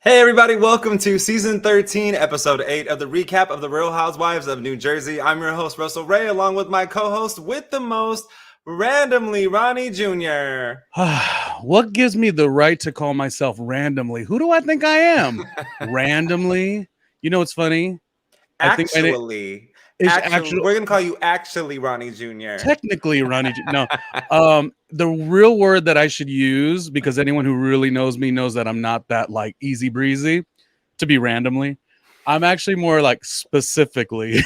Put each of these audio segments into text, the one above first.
Hey everybody, welcome to season 13, episode 8 of the recap of the Real Housewives of New Jersey. I'm your host, Russell Ray, along with my co-host with the most, randomly Ronnie Jr. What gives me the right to call myself randomly? Who do I think I am? Randomly? You know what's funny? I think my name Actually, is actually, actually we're gonna call you actually Ronnie Jr. technically Ronnie. No, the real word that I should use, because anyone who really knows me knows that I'm not that like easy breezy to be randomly. I'm actually more like specifically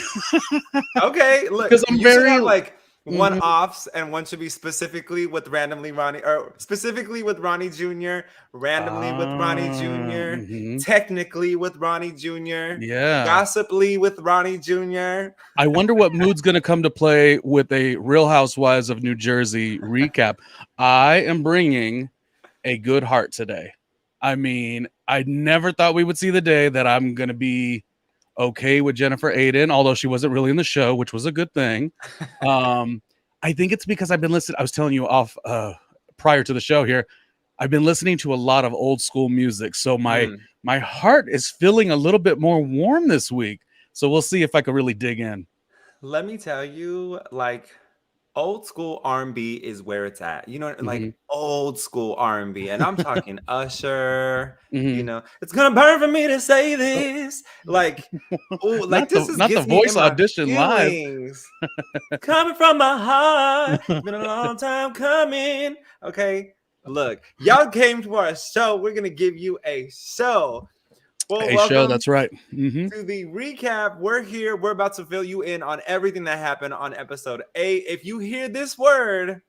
Okay, look, because I'm you should very. have like Mhm. one-offs, and one should be specifically with randomly Ronnie, or specifically with Ronnie Jr., randomly with Ronnie Jr., Mhm. technically with Ronnie Jr., Yeah. gossiply with Ronnie Jr. I wonder what mood's going to come to play with a Real Housewives of New Jersey recap. I am bringing a good heart today. I mean, I never thought we would see the day that I'm going to be okay with Jennifer Aiden, although she wasn't really in the show, which was a good thing. Um, I think it's because I've been listening. I was telling you off prior to the show here. I've been listening to a lot of old school music, so Hmm. my heart is feeling a little bit more warm this week. So we'll see if I can really dig in. Let me tell you, like, old school R&B is where it's at. You know, like Mhm. old school R&B, and I'm talking Usher. Mhm. It's gonna burn for me to say Oh, this. Like, oh, like this is not the gets me in voice my audition live. feelings. Coming from my heart. It's been a long time coming. Okay, look, y'all came to our show. We're gonna give you a show. Well, A show, welcome that's right. Mhm. to the recap. We're here. We're about to fill you in on everything that happened on episode 8. If you hear this word,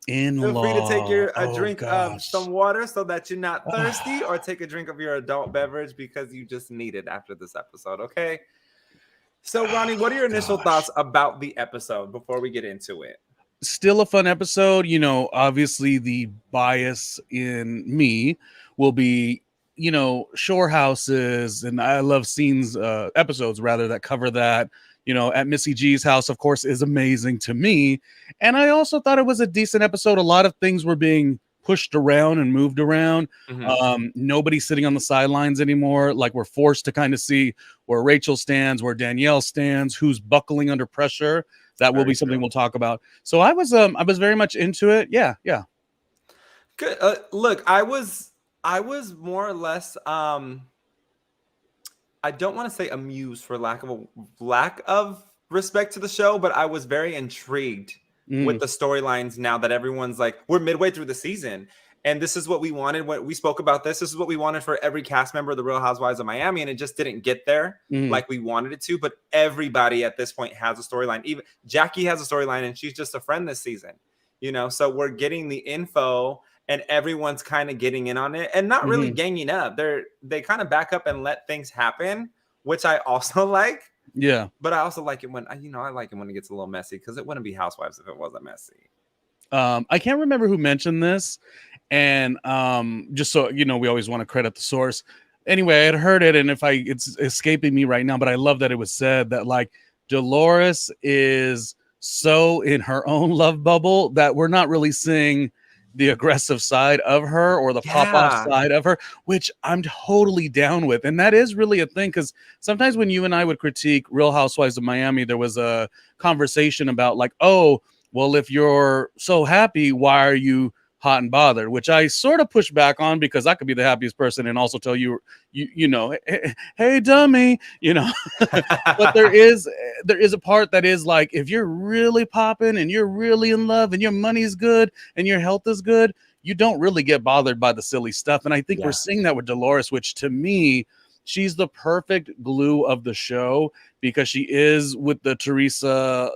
feel free to take In-law. your a Oh drink of some gosh. water so that you're not thirsty, or take a drink of your adult beverage because you just need it after this episode. Okay. So, Ronnie, what are your initial thoughts Gosh. about the episode before we get into it? Still a fun episode. Obviously the bias in me will be, shore houses, and I love scenes, episodes rather, that cover that. At Missy G's house, of course, is amazing to me. And I also thought it was a decent episode. A lot of things were being pushed around and moved around. Mhm. Nobody's sitting on the sidelines anymore. Like, we're forced to kind of see where Rachel stands, where Danielle stands, who's buckling under pressure. That will be Very something true. we'll talk about. So I was very much into it. Yeah, yeah. Good. Look, I was more or less I don't want to say amused for lack of respect to the show, but I was very intrigued with Mm, the storylines now that everyone's like, we're midway through the season. And this is what we wanted. When we spoke about this, this is what we wanted for every cast member of the Real Housewives of Miami. And it just didn't get there mm, like we wanted it to. But everybody at this point has a storyline. Even Jackie has a storyline, and she's just a friend this season. So we're getting the info, and everyone's kind of getting in on it and not really mhm. ganging up. They kind of back up and let things happen, which I also like. Yeah. But I also like it when I like it when it gets a little messy, because it wouldn't be Housewives if it wasn't messy. I can't remember who mentioned this, and just so you know, we always want to credit the source. Anyway, I had heard it, and if it's escaping me right now, but I love that it was said that, like, Dolores is so in her own love bubble that we're not really seeing the aggressive side of her or the pop off Yeah. side of her, which I'm totally down with. And that is really a thing, because sometimes when you and I would critique Real Housewives of Miami, there was a conversation about, like, oh, well, if you're so happy, why are you hot and bothered? Which I sort of push back on, because I could be the happiest person and also tell hey, dummy, but there is a part that is like, if you're really popping and you're really in love and your money's good and your health is good, you don't really get bothered by the silly stuff. And I think we're Yeah. seeing that with Dolores, which to me, she's the perfect glue of the show, because she is with the Teresa,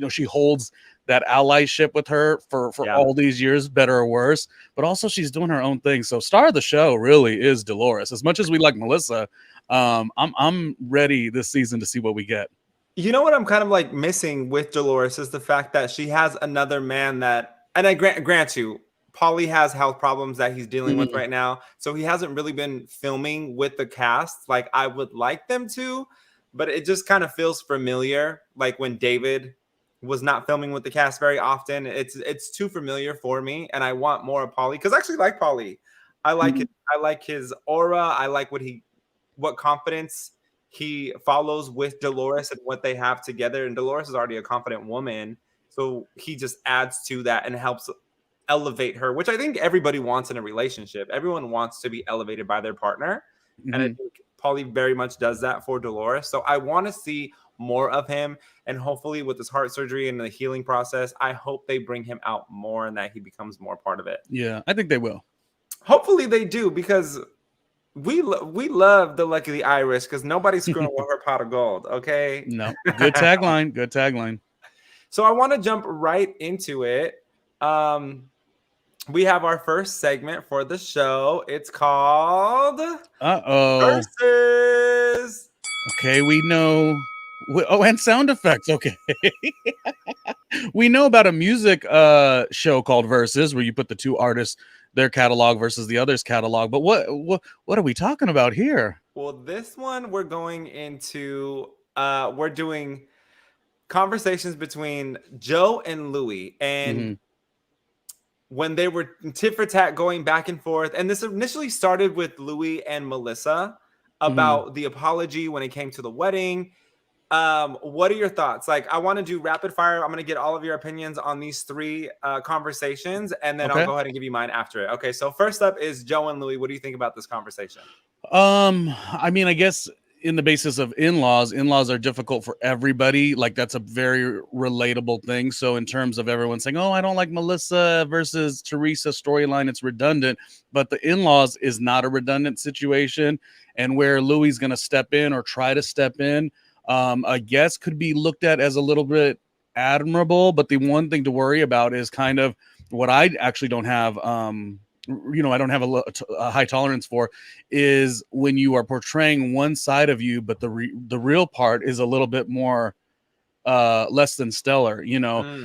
she holds that allyship with her for Yeah. all these years, better or worse. But also, she's doing her own thing. So star of the show really is Dolores. As much as we like Melissa, I'm ready this season to see what we get. You know what I'm kind of like missing with Dolores is the fact that she has another man that, and I grant you, Paulie has health problems that he's dealing with Mhm. right now, so he hasn't really been filming with the cast like I would like them to, but it just kind of feels familiar. Like when David was not filming with the cast very often, it's too familiar for me, and I want more of Paulie, because I actually like Paulie. I like his aura. I like what confidence he follows with Dolores and what they have together. And Dolores is already a confident woman, so he just adds to that and helps elevate her, which I think everybody wants in a relationship. Everyone wants to be elevated by their partner. And I think Paulie very much does that for Dolores. So I want to see more of him. And hopefully with his heart surgery and the healing process, I hope they bring him out more and that he becomes more part of it. Yeah, I think they will. Hopefully they do, because we love the Lucky the Irish, because nobody's screwing with her pot of gold. Okay. No, good tagline. Good tagline. So I want to jump right into it. We have our first segment for the show. It's called Versus. Okay, we know. Oh, and sound effects. Okay. We know about a music show called Versus, where you put the two artists, their catalog versus the other's catalog. But what are we talking about here? Well, this one we're going into we're doing conversations between Joe and Louis, and when they were tit for tat going back and forth. And this initially started with Louis and Melissa about the apology when it came to the wedding. What are your thoughts? Like, I want to do rapid fire. I'm going to get all of your opinions on these three conversations, and then I'll go ahead and give you mine after it. Okay, so first up is Joe and Louis. What do you think about this conversation? I mean, I guess in the basis of in-laws are difficult for everybody. Like, that's a very relatable thing. So in terms of everyone saying, oh, I don't like Melissa versus Teresa storyline, it's redundant. But the in-laws is not a redundant situation. And where Louis is going to step in or try to step in, I guess could be looked at as a little bit admirable. But the one thing to worry about is kind of what I actually don't have, I don't have a high tolerance for, is when you are portraying one side of you, but the real part is a little bit more less than stellar,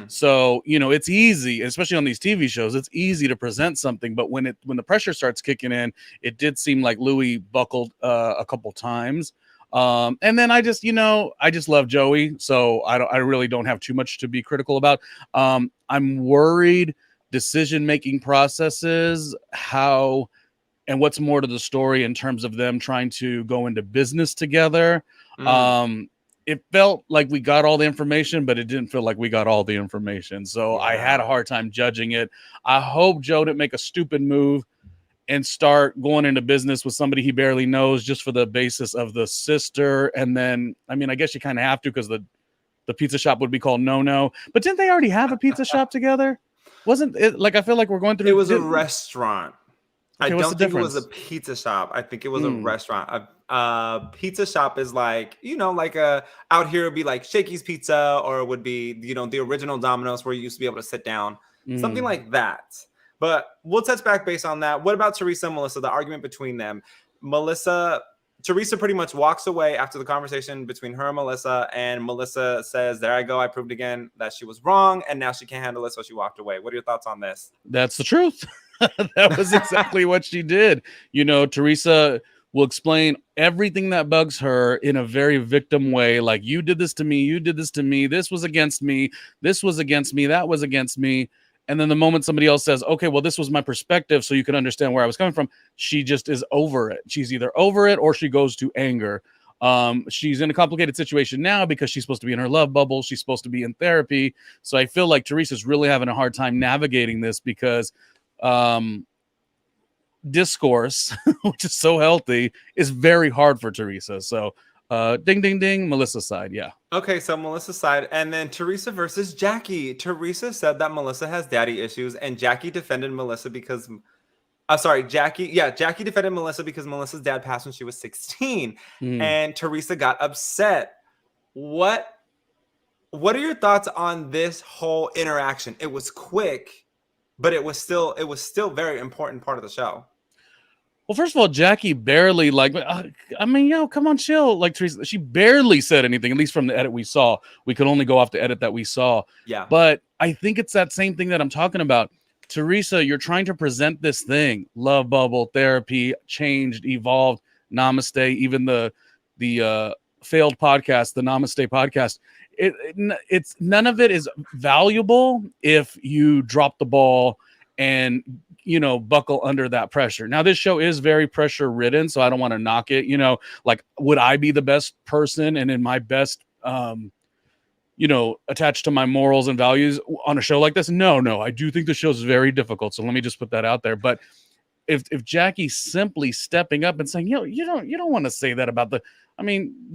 So, it's easy, especially on these TV shows, it's easy to present something, but when the pressure starts kicking in, it did seem like Louis buckled a couple times. And then I just love Joey, so I really don't have too much to be critical about. I'm worried decision-making processes, how and what's more to the story in terms of them trying to go into business together. It felt like we got all the information, but it didn't feel like we got all the information. So I had a hard time judging it. I hope Joe didn't make a stupid move and start going into business with somebody he barely knows just for the basis of the sister. And then, I mean, I guess you kind of have to, because the pizza shop would be called No. But didn't they already have a pizza shop together? Wasn't it like, I feel like we're going through. It was a restaurant. Okay, I don't think it was a pizza shop. I think it was a restaurant. Pizza shop is like, like out here would be like Shakey's Pizza, or it would be, the original Domino's where you used to be able to sit down, something like that. But we'll touch back based on that. What about Teresa and Melissa, the argument between them? Teresa pretty much walks away after the conversation between her and Melissa says, there I go, I proved again that she was wrong, and now she can't handle it, so she walked away. What are your thoughts on this? That's the truth. That was exactly what she did. Teresa will explain everything that bugs her in a very victim way, like, you did this to me, this was against me, that was against me. And then the moment somebody else says, okay, well, this was my perspective, so you can understand where I was coming from, she just is over it. She's either over it or she goes to anger. She's in a complicated situation now because she's supposed to be in her love bubble. She's supposed to be in therapy. So I feel like Teresa's really having a hard time navigating this, because discourse, which is so healthy, is very hard for Teresa. So ding, ding, ding, Melissa's side. Yeah. Okay, so Melissa's side, and then Teresa versus Jackie. Teresa said that Melissa has daddy issues, and Jackie defended Melissa because Jackie defended Melissa because Melissa's dad passed when she was 16, and Teresa got upset. What are your thoughts on this whole interaction? It was quick, but it was still very important part of the show. Well, first of all, Jackie barely, come on, chill. Like, Teresa, she barely said anything, at least from the edit we saw. We could only go off the edit that we saw. Yeah. But I think it's that same thing that I'm talking about. Teresa, you're trying to present this thing, love bubble, therapy, changed, evolved, namaste, even the failed podcast, the Namaste podcast. It's none of it is valuable if you drop the ball and buckle under that pressure. Now, this show is very pressure ridden, so I don't want to knock it. Like, would I be the best person and in my best, attached to my morals and values on a show like this? No. I do think the show is very difficult. So let me just put that out there. But if Jackie's simply stepping up and saying, you don't want to say that about the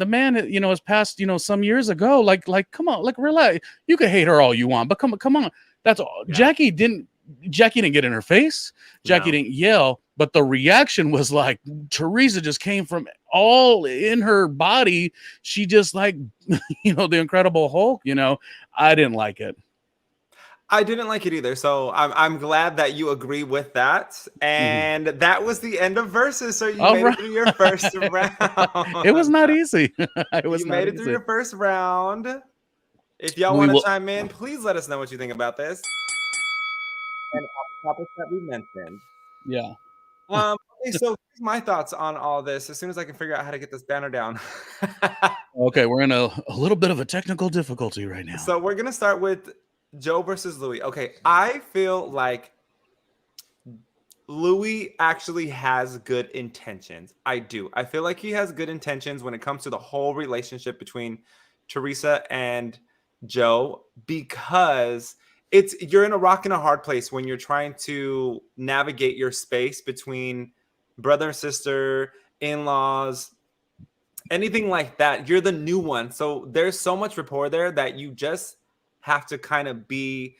man, has passed, some years ago. Like, come on, like, relax. You can hate her all you want, but come on. That's all. Yeah. Jackie didn't get in her face. Jackie didn't yell, but the reaction was like Teresa just came from all in her body. She just like, the Incredible Hulk, I didn't like it. I didn't like it either. So I'm glad that you agree with that. And that was the end of Versus. So you made it through your first round. It was not easy. You made it through your first round. If y'all want to chime in, please let us know what you think about this. And all the topics that we mentioned. Yeah. Okay, so here's my thoughts on all this as soon as I can figure out how to get this banner down. Okay, we're in a little bit of a technical difficulty right now. So we're going to start with Joe versus Louis. Okay, I feel like Louis actually has good intentions. I do. I feel like he has good intentions when it comes to the whole relationship between Teresa and Joe, because you're in a rock and a hard place when you're trying to navigate your space between brother, sister, in-laws, anything like that. You're the new one. So there's so much rapport there that you just have to kind of be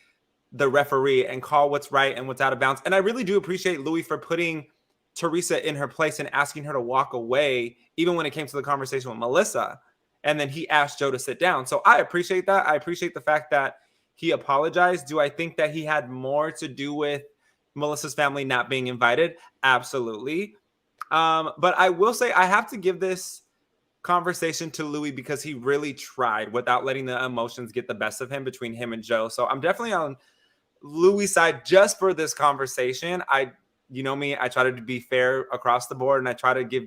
the referee and call what's right and what's out of bounds. And I really do appreciate Louis for putting Teresa in her place and asking her to walk away, even when it came to the conversation with Melissa. And then he asked Joe to sit down. So I appreciate that. I appreciate the fact that he apologized. Do I think that he had more to do with Melissa's family not being invited? Absolutely. But I will say I have to give this conversation to Louis because he really tried without letting the emotions get the best of him between him and Joe. So I'm definitely on Louis' side just for this conversation. You know me, I try to be fair across the board and I try to give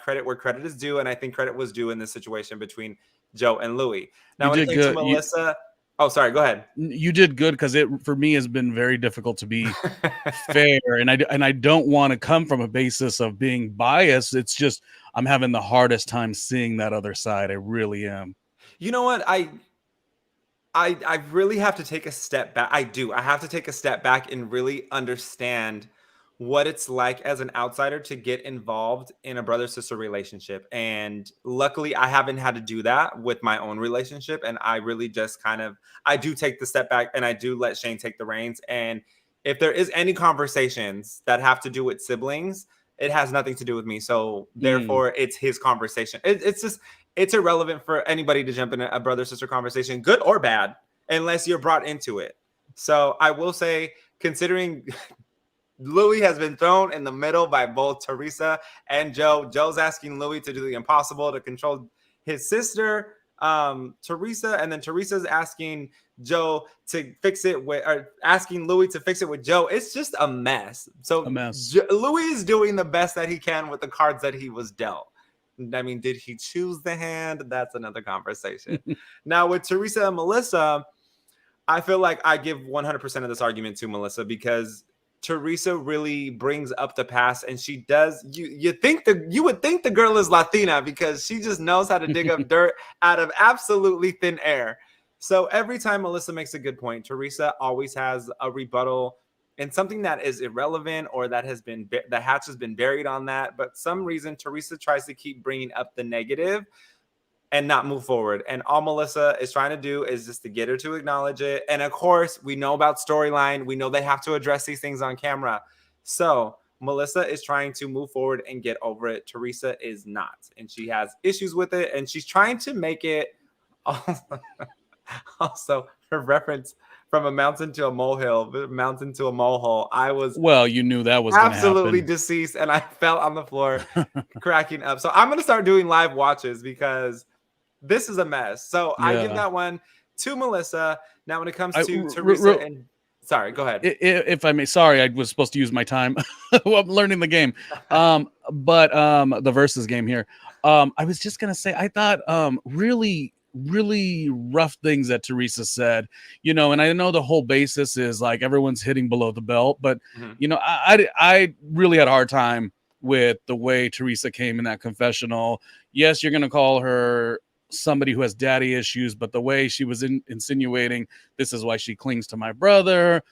credit where credit is due. And I think credit was due in this situation between Joe and Louis. Now, when it came to Melissa, oh, sorry, go ahead. You did good because it for me has been very difficult to be fair, and I don't want to come from a basis of being biased. It's just I'm having the hardest time seeing that other side. I really am. You know what? I really have to take a step back. I have to take a step back and really understand what it's like as an outsider to get involved in a brother-sister relationship. And luckily, I haven't had to do that with my own relationship. And I really just I do take the step back and I do let Shane take the reins. And if there is any conversations that have to do with siblings, it has nothing to do with me. So therefore, it's his conversation. It's irrelevant for anybody to jump in a brother-sister conversation, good or bad, unless you're brought into it. So I will say, considering Louis has been thrown in the middle by both Teresa and Joe. Joe's asking Louis to do the impossible to control his sister, Teresa, and then Teresa's asking Joe to fix it asking Louis to fix it with Joe. It's just a mess. So Louis is doing the best that he can with the cards that he was dealt. I mean, did he choose the hand? That's another conversation. Now with Teresa and Melissa, I feel like I give 100% of this argument to Melissa because Teresa really brings up the past, and she does. You would think the girl is Latina because she just knows how to dig up dirt out of absolutely thin air. So every time Melissa makes a good point, Teresa always has a rebuttal and something that is irrelevant or that the hatch has been buried on that. But some reason Teresa tries to keep bringing up the negative and not move forward. And all Melissa is trying to do is just to get her to acknowledge it. And of course, we know about storyline. We know they have to address these things on camera. So Melissa is trying to move forward and get over it. Teresa is not. And she has issues with it. And she's trying to make it also for reference from a mountain to a molehill, mountain to a molehole. You knew that was absolutely deceased. And I fell on the floor cracking up. So I'm going to start doing live watches because this is a mess. So I give that one to Melissa. Now, when it comes to Teresa and sorry, go ahead. If I may, sorry, I was supposed to use my time. I'm learning the game. But the versus game here. I was just gonna say, I thought really really rough things that Teresa said, and I know the whole basis is like everyone's hitting below the belt, but I really had a hard time with the way Teresa came in that confessional. Yes, you're going to call her somebody who has daddy issues, but the way she was insinuating this is why she clings to my brother,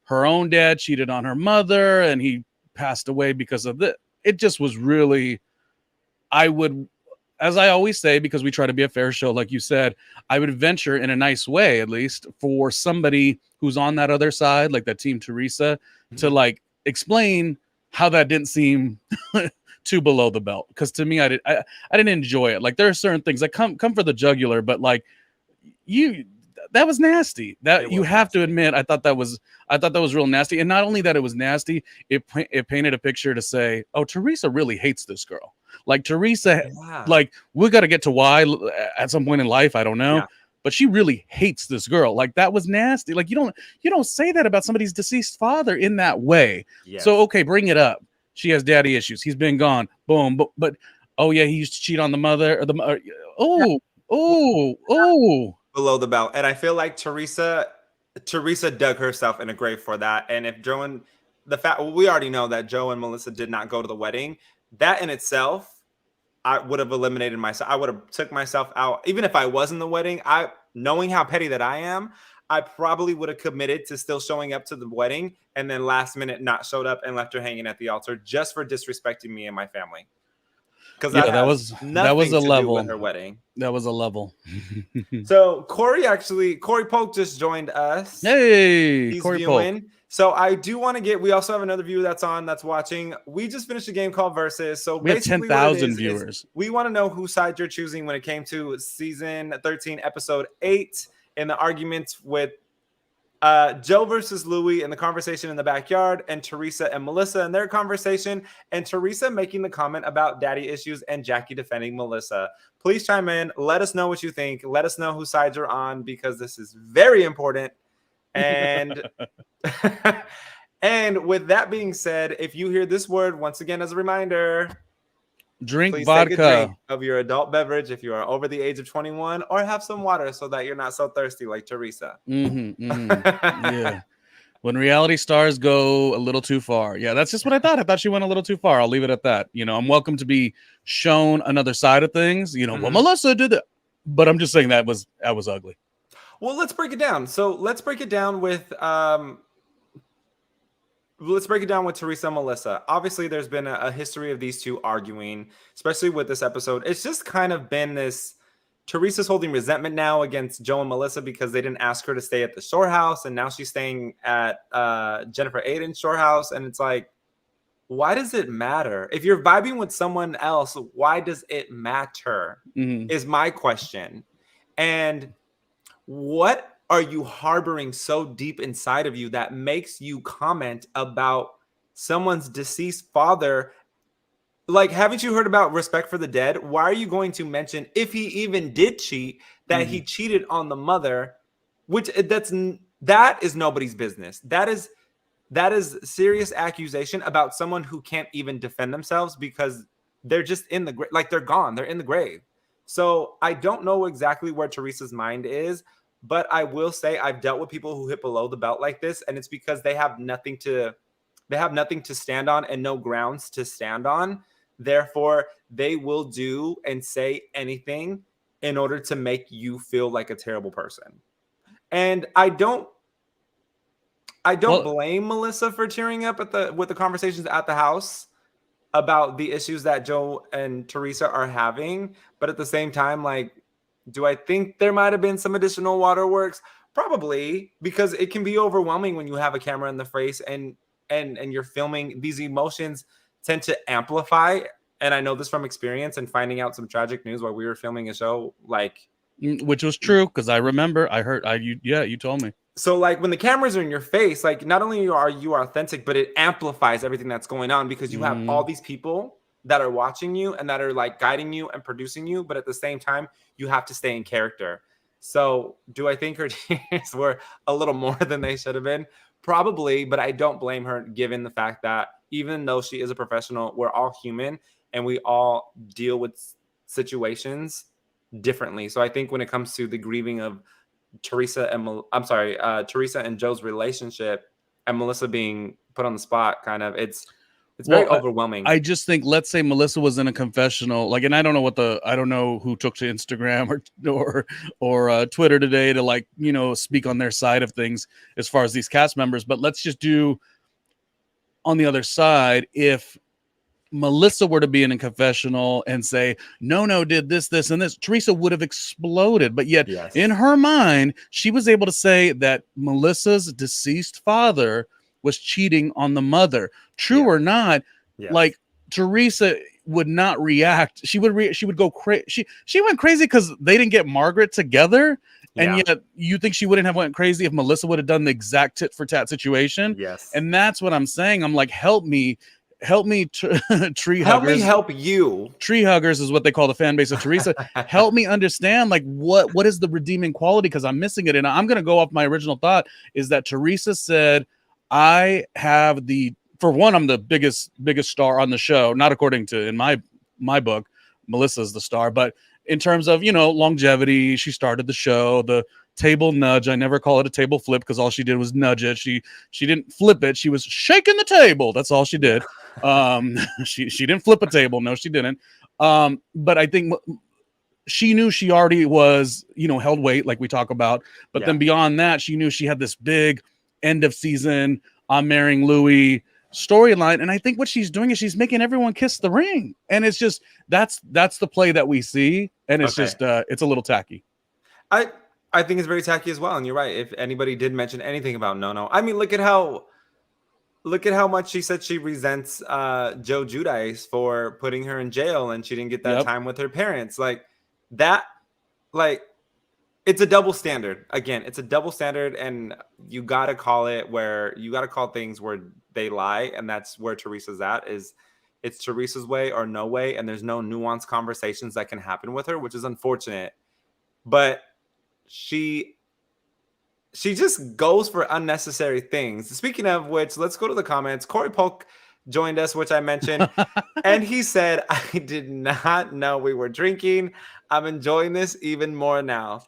her own dad cheated on her mother and he passed away because of this. It just was really, I would, as I always say, because we try to be a fair show, like you said, I would venture in a nice way, at least for somebody who's on that other side, like that team Teresa, to like explain how that didn't seem too below the belt. Because to me, I didn't enjoy it. Like there are certain things that come for the jugular, but like that was nasty. That you have to admit, I thought that was real nasty. And not only that it was nasty, it painted a picture to say, oh, Teresa really hates this girl. Like Teresa, like we got to get to why at some point in life. I don't know. Yeah. But she really hates this girl. Like that was nasty. Like you don't say that about somebody's deceased father in that way. Yes. So okay, bring it up. She has daddy issues. He's been gone. Boom. But oh yeah, he used to cheat on the mother. Or the below the belt. And I feel like Teresa dug herself in a grave for that. And if Joe and we already know that Joe and Melissa did not go to the wedding. That in itself, I would have eliminated myself. I would have took myself out. Even if I was in the wedding, knowing how petty that I am, I probably would have committed to still showing up to the wedding and then last minute not showed up and left her hanging at the altar just for disrespecting me and my family. Because that was a level with her wedding. That was a level. So Corey Polk just joined us. Hey, he's Corey viewing. Polk. So I do want to we also have another viewer that's watching. We just finished a game called Versus. So we have 10,000 viewers. We want to know whose side you're choosing when it came to season 13, episode 8, in the argument with Joe versus Louie in the conversation in the backyard, and Teresa and Melissa in their conversation, and Teresa making the comment about daddy issues and Jackie defending Melissa. Please chime in. Let us know what you think. Let us know whose sides you're on, because this is very important. And and with that being said, if you hear this word, once again, as a reminder, drink please vodka. Take a drink of your adult beverage if you are over the age of 21, or have some water so that you're not so thirsty like Teresa. Yeah. When reality stars go a little too far. Yeah, that's just what I thought. I thought she went a little too far. I'll leave it at that. I'm welcome to be shown another side of things. Well, Melissa did that. But I'm just saying that was ugly. Well, let's break it down. So let's break it down with Teresa and Melissa. Obviously, there's been a history of these two arguing, especially with this episode. It's just kind of been this, Teresa's holding resentment now against Joe and Melissa because they didn't ask her to stay at the shore house, and now she's staying at Jennifer Aydin's shore house. And it's like, why does it matter? If you're vibing with someone else, why does it matter? Is my question. And what are you harboring so deep inside of you that makes you comment about someone's deceased father? Like, haven't you heard about respect for the dead? Why are you going to mention, if he even did cheat, that he cheated on the mother? That is nobody's business. That is serious accusation about someone who can't even defend themselves because they're just in the grave. Like, they're gone. They're in the grave. So I don't know exactly where Teresa's mind is, but I will say I've dealt with people who hit below the belt like this, and it's because they have nothing to stand on and no grounds to stand on. Therefore, they will do and say anything in order to make you feel like a terrible person. And I don't blame Melissa for cheering up with the conversations at the house about the issues that Joe and Teresa are having. But at the same time, like, do I think there might have been some additional waterworks? Probably, because it can be overwhelming when you have a camera in the face and you're filming. These emotions tend to amplify. And I know this from experience and finding out some tragic news while we were filming a show, like, which was true, because I remember you told me. So like when the cameras are in your face, like not only are you authentic, but it amplifies everything that's going on because you have all these people that are watching you and that are like guiding you and producing you. But at the same time, you have to stay in character. So do I think her tears were a little more than they should have been? Probably, but I don't blame her given the fact that even though she is a professional, we're all human and we all deal with situations differently. So I think when it comes to the grieving of Teresa and Joe's relationship and Melissa being put on the spot, kind of, it's very overwhelming. I just think, let's say Melissa was in a confessional, like, and I don't know who took to Instagram or Twitter today to, like, you know, speak on their side of things as far as these cast members. But let's just do on the other side, if Melissa were to be in a confessional and say, no, did this, and this, Teresa would have exploded. But yet in her mind, she was able to say that Melissa's deceased father was cheating on the mother. True or not, like, Teresa would not react. She would go crazy. She went crazy because they didn't get Margaret together. And yet you think she wouldn't have went crazy if Melissa would have done the exact tit for tat situation. Yes. And that's what I'm saying. I'm like, help me, tree huggers. Help me help you. Tree huggers is what they call the fan base of Teresa. Help me understand, like, what is the redeeming quality, because I'm missing it. And I'm going to go off my original thought is that Teresa said, I have for one, I'm the biggest star on the show, not according to, in my book, Melissa's the star, but in terms of, you know, longevity, she started the show, the table nudge. I never call it a table flip because all she did was nudge it. She didn't flip it. She was shaking the table. That's all she did. She didn't flip a table. No, she didn't. But I think she knew she already was, you know, held weight, like we talk about. But then beyond that, she knew she had this big end of season, I'm marrying Louis storyline. And I think what she's doing is she's making everyone kiss the ring. And it's just, that's the play that we see. And it's just, it's a little tacky. I think it's very tacky as well. And you're right. If anybody did mention anything about No, I mean, look at how much she said she resents Joe Giudice for putting her in jail and she didn't get that time with her parents. Like that, like, it's a double standard. Again, it's a double standard, and you got to call things where they lie. And that's where Teresa's at. It's Teresa's way or no way. And there's no nuanced conversations that can happen with her, which is unfortunate. But she just goes for unnecessary things. Speaking of which, let's go to the comments. Corey Polk joined us, which I mentioned, and he said, I did not know we were drinking. I'm enjoying this even more now.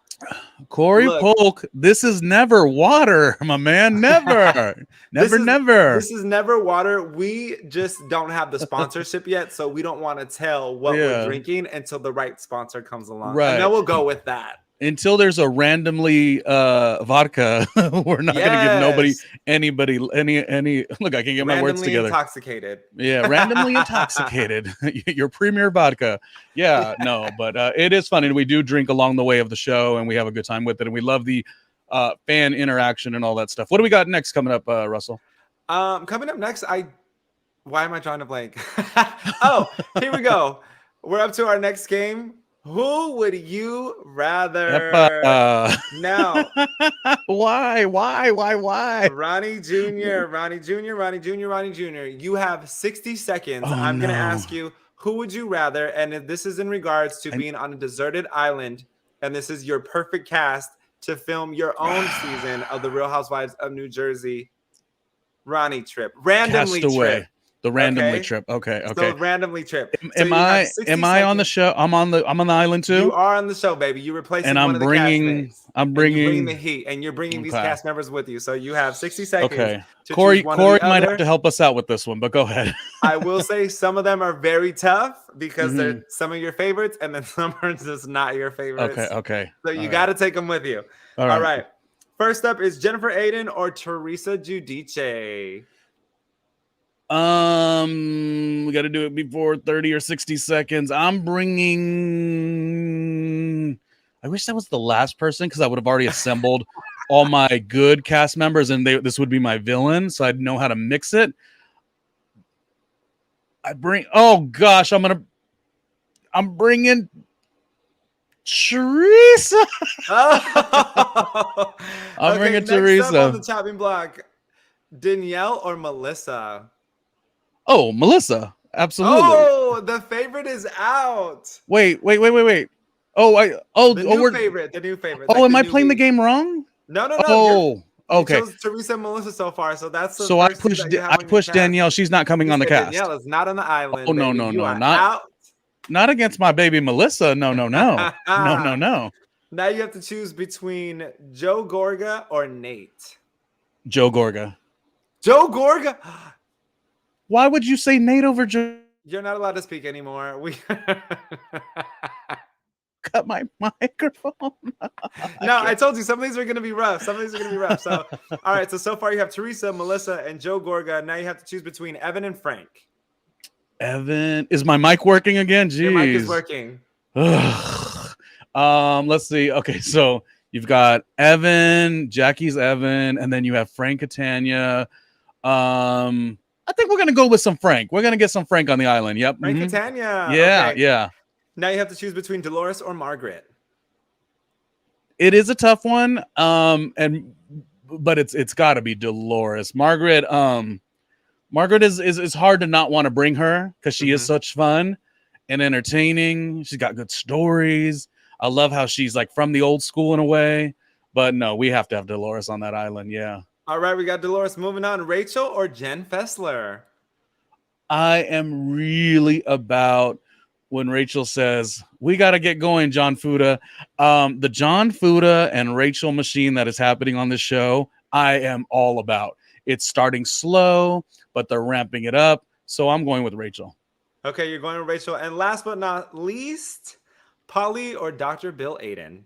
Corey Polk, this is never water, my man. Never. Never. This is never water. We just don't have the sponsorship yet, so we don't want to tell what we're drinking until the right sponsor comes along. Right. And then we'll go with that. Until there's a randomly vodka, we're not going to give anybody any. Look, I can get my words together. Intoxicated. Yeah, randomly intoxicated. Your premier vodka. Yeah, no, but it is fun, and we do drink along the way of the show, and we have a good time with it, and we love the fan interaction and all that stuff. What do we got next coming up, Russell? Coming up next, why am I drawing a blank? Oh, here we go. We're up to our next game. Who would you rather? Now, why? Ronnie Jr. You have 60 seconds. I'm going to ask you, who would you rather? And if this is in regards to being on a deserted island, and this is your perfect cast to film your own season of the Real Housewives of New Jersey randomly trip. The randomly trip. Okay. So randomly trip. Am I on the show? I'm on the island too. You are on the show, baby. You're replacing and I'm bringing the heat, and you're bringing these cast members with you. So you have 60 seconds. Okay. Corey might have to help us out with this one, but go ahead. I will say some of them are very tough because they're some of your favorites, and then some are just not your favorites. Okay. So you got to take them with you. All right. First up is Jennifer Aiden or Teresa Giudice. We got to do it before 30 or 60 seconds. I'm bringing. I wish that was the last person because I would have already assembled all my good cast members, and this would be my villain, so I'd know how to mix it. I'm bringing Teresa. I'm bringing Teresa. Next up on the chopping block, Danielle or Melissa? Oh, Melissa. Absolutely. Oh, the favorite is out. Wait. Oh, the new favorite. Oh, am I playing the game wrong? No. Oh, okay. You chose Teresa and Melissa so far, so that's the so I pushed Danielle. She's not coming on the cast. Danielle is not on the island. Oh, no, not out. Not against my baby Melissa. No, no, no. No, no, no. Now you have to choose between Joe Gorga or Nate. Joe Gorga. Joe Gorga? Why would you say Nate over Joe? You're not allowed to speak anymore. We cut my microphone. No, I told you some of these are going to be rough. Some of these are going to be rough. So, all right. So far you have Teresa, Melissa, and Joe Gorga. Now you have to choose between Evan and Frank. Evan, is my mic working again? Jeez. Your mic is working. Let's see. Okay, so you've got Evan, Jackie's Evan, and then you have Frank Catania. I think we're gonna go with some Frank. We're gonna get some Frank on the island. Yep. Frank Catania. Yeah, okay. yeah. Now you have to choose between Dolores or Margaret. It is a tough one. But it's got to be Dolores. Margaret is hard to not want to bring her because she is such fun and entertaining. She's got good stories. I love how she's like from the old school in a way. But no, we have to have Dolores on that island. Yeah. All right, we got Dolores. Moving on. Rachel or Jen Fessler? I am really about when Rachel says, we got to get going, John Fuda. The John Fuda and Rachel machine that is happening on this show, I am all about. It's starting slow, but they're ramping it up. So I'm going with Rachel. Okay, you're going with Rachel. And last but not least, Polly or Dr. Bill Aiden?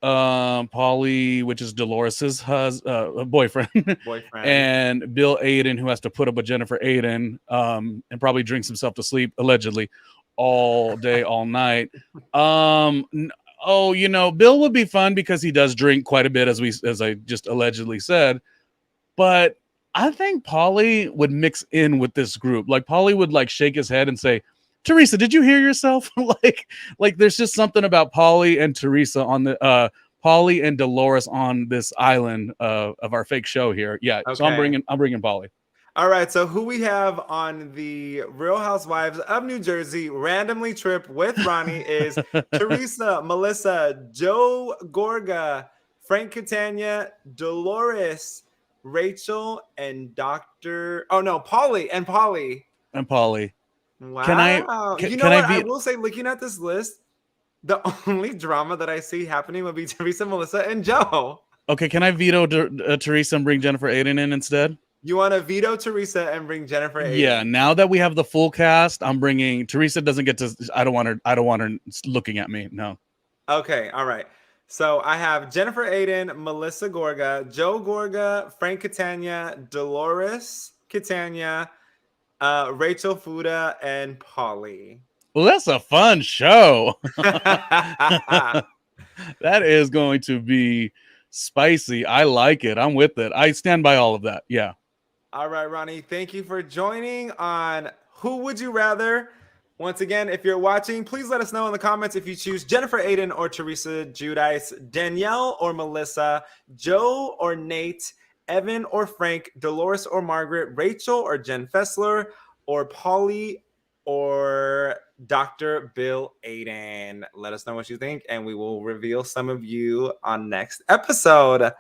Polly, which is Dolores's boyfriend, and Bill Aiden, who has to put up with Jennifer Aiden, and probably drinks himself to sleep, allegedly, all day, all night. Bill would be fun because he does drink quite a bit, as I just allegedly said. But I think Polly would mix in with this group. Like Polly would like shake his head and say, Teresa, did you hear yourself? like there's just something about Polly and Teresa on the Polly and Dolores on this island of our fake show here. Yeah. Okay. So I'm bringing Polly. All right. So who we have on the Real Housewives of New Jersey randomly trip with Ronnie is Teresa, Melissa, Joe Gorga, Frank Catania, Dolores, Rachel, and Polly and Polly. Wow. Can I I will say, looking at this list, the only drama that I see happening would be Teresa, Melissa, and Joe. Okay, can I veto Teresa and bring Jennifer Aiden in instead? You want to veto Teresa and bring Jennifer Aiden? Yeah, now that we have the full cast, I'm bringing Teresa. Doesn't get to. I don't want her looking at me. No. Okay, all right. So I have Jennifer Aiden, Melissa Gorga, Joe Gorga, Frank Catania, Dolores Catania, Rachel Fuda, and Polly. Well, that's a fun show. That is going to be spicy. I like it. I'm with it. I stand by all of that. Yeah. All right, Ronnie. Thank you for joining on Who Would You Rather? Once again, if you're watching, please let us know in the comments if you choose Jennifer Aiden or Teresa Giudice, Danielle or Melissa, Joe or Nate, Evan or Frank, Dolores or Margaret, Rachel or Jen Fessler, or Polly or Dr. Bill Aiden. Let us know what you think, and we will reveal some of you on next episode.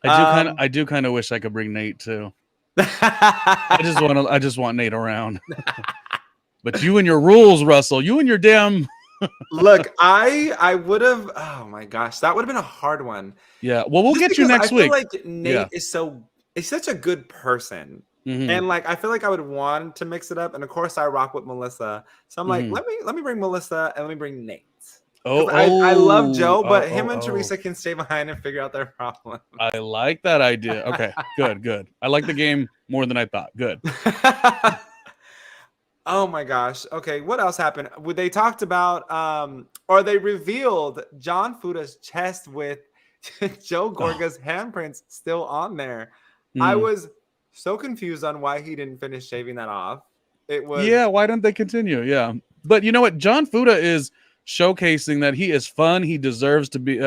I do kind of wish I could bring Nate too. I just want Nate around. But you and your rules, Russell. You and your damn. Look, I would have. Oh my gosh, that would have been a hard one. Yeah. Well, we'll get you next week. I feel like Nate is such a good person. And like I feel like I would want to mix it up, and of course I rock with Melissa, so I'm like, let me bring Melissa and let me bring Nate. I love Joe, but him and Teresa can stay behind and figure out their problem. I like that idea. Okay, good. I like the game more than I thought. Good. Oh my gosh. Okay, what else happened? They talked about or they revealed John Fuda's chest with Joe Gorga's handprints still on there. I was so confused on why he didn't finish shaving that off. Why don't they continue? Yeah. But you know what? John Fuda is showcasing that he is fun. He deserves to be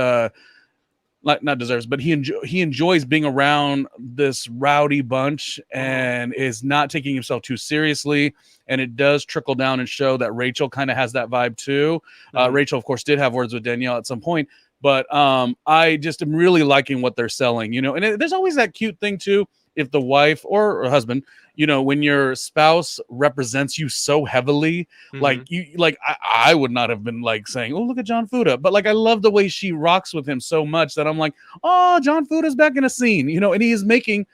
not deserves, but he enjoys being around this rowdy bunch and is not taking himself too seriously. And it does trickle down and show that Rachel kind of has that vibe too. Rachel, of course, did have words with Danielle at some point, but I just am really liking what they're selling, and there's always that cute thing too. if the wife or husband, you know, when your spouse represents you so heavily, like I would not have been like saying, oh, look at John Fuda. But like, I love the way she rocks with him so much that I'm like, oh, John Fuda's back in a scene, you know, and he's making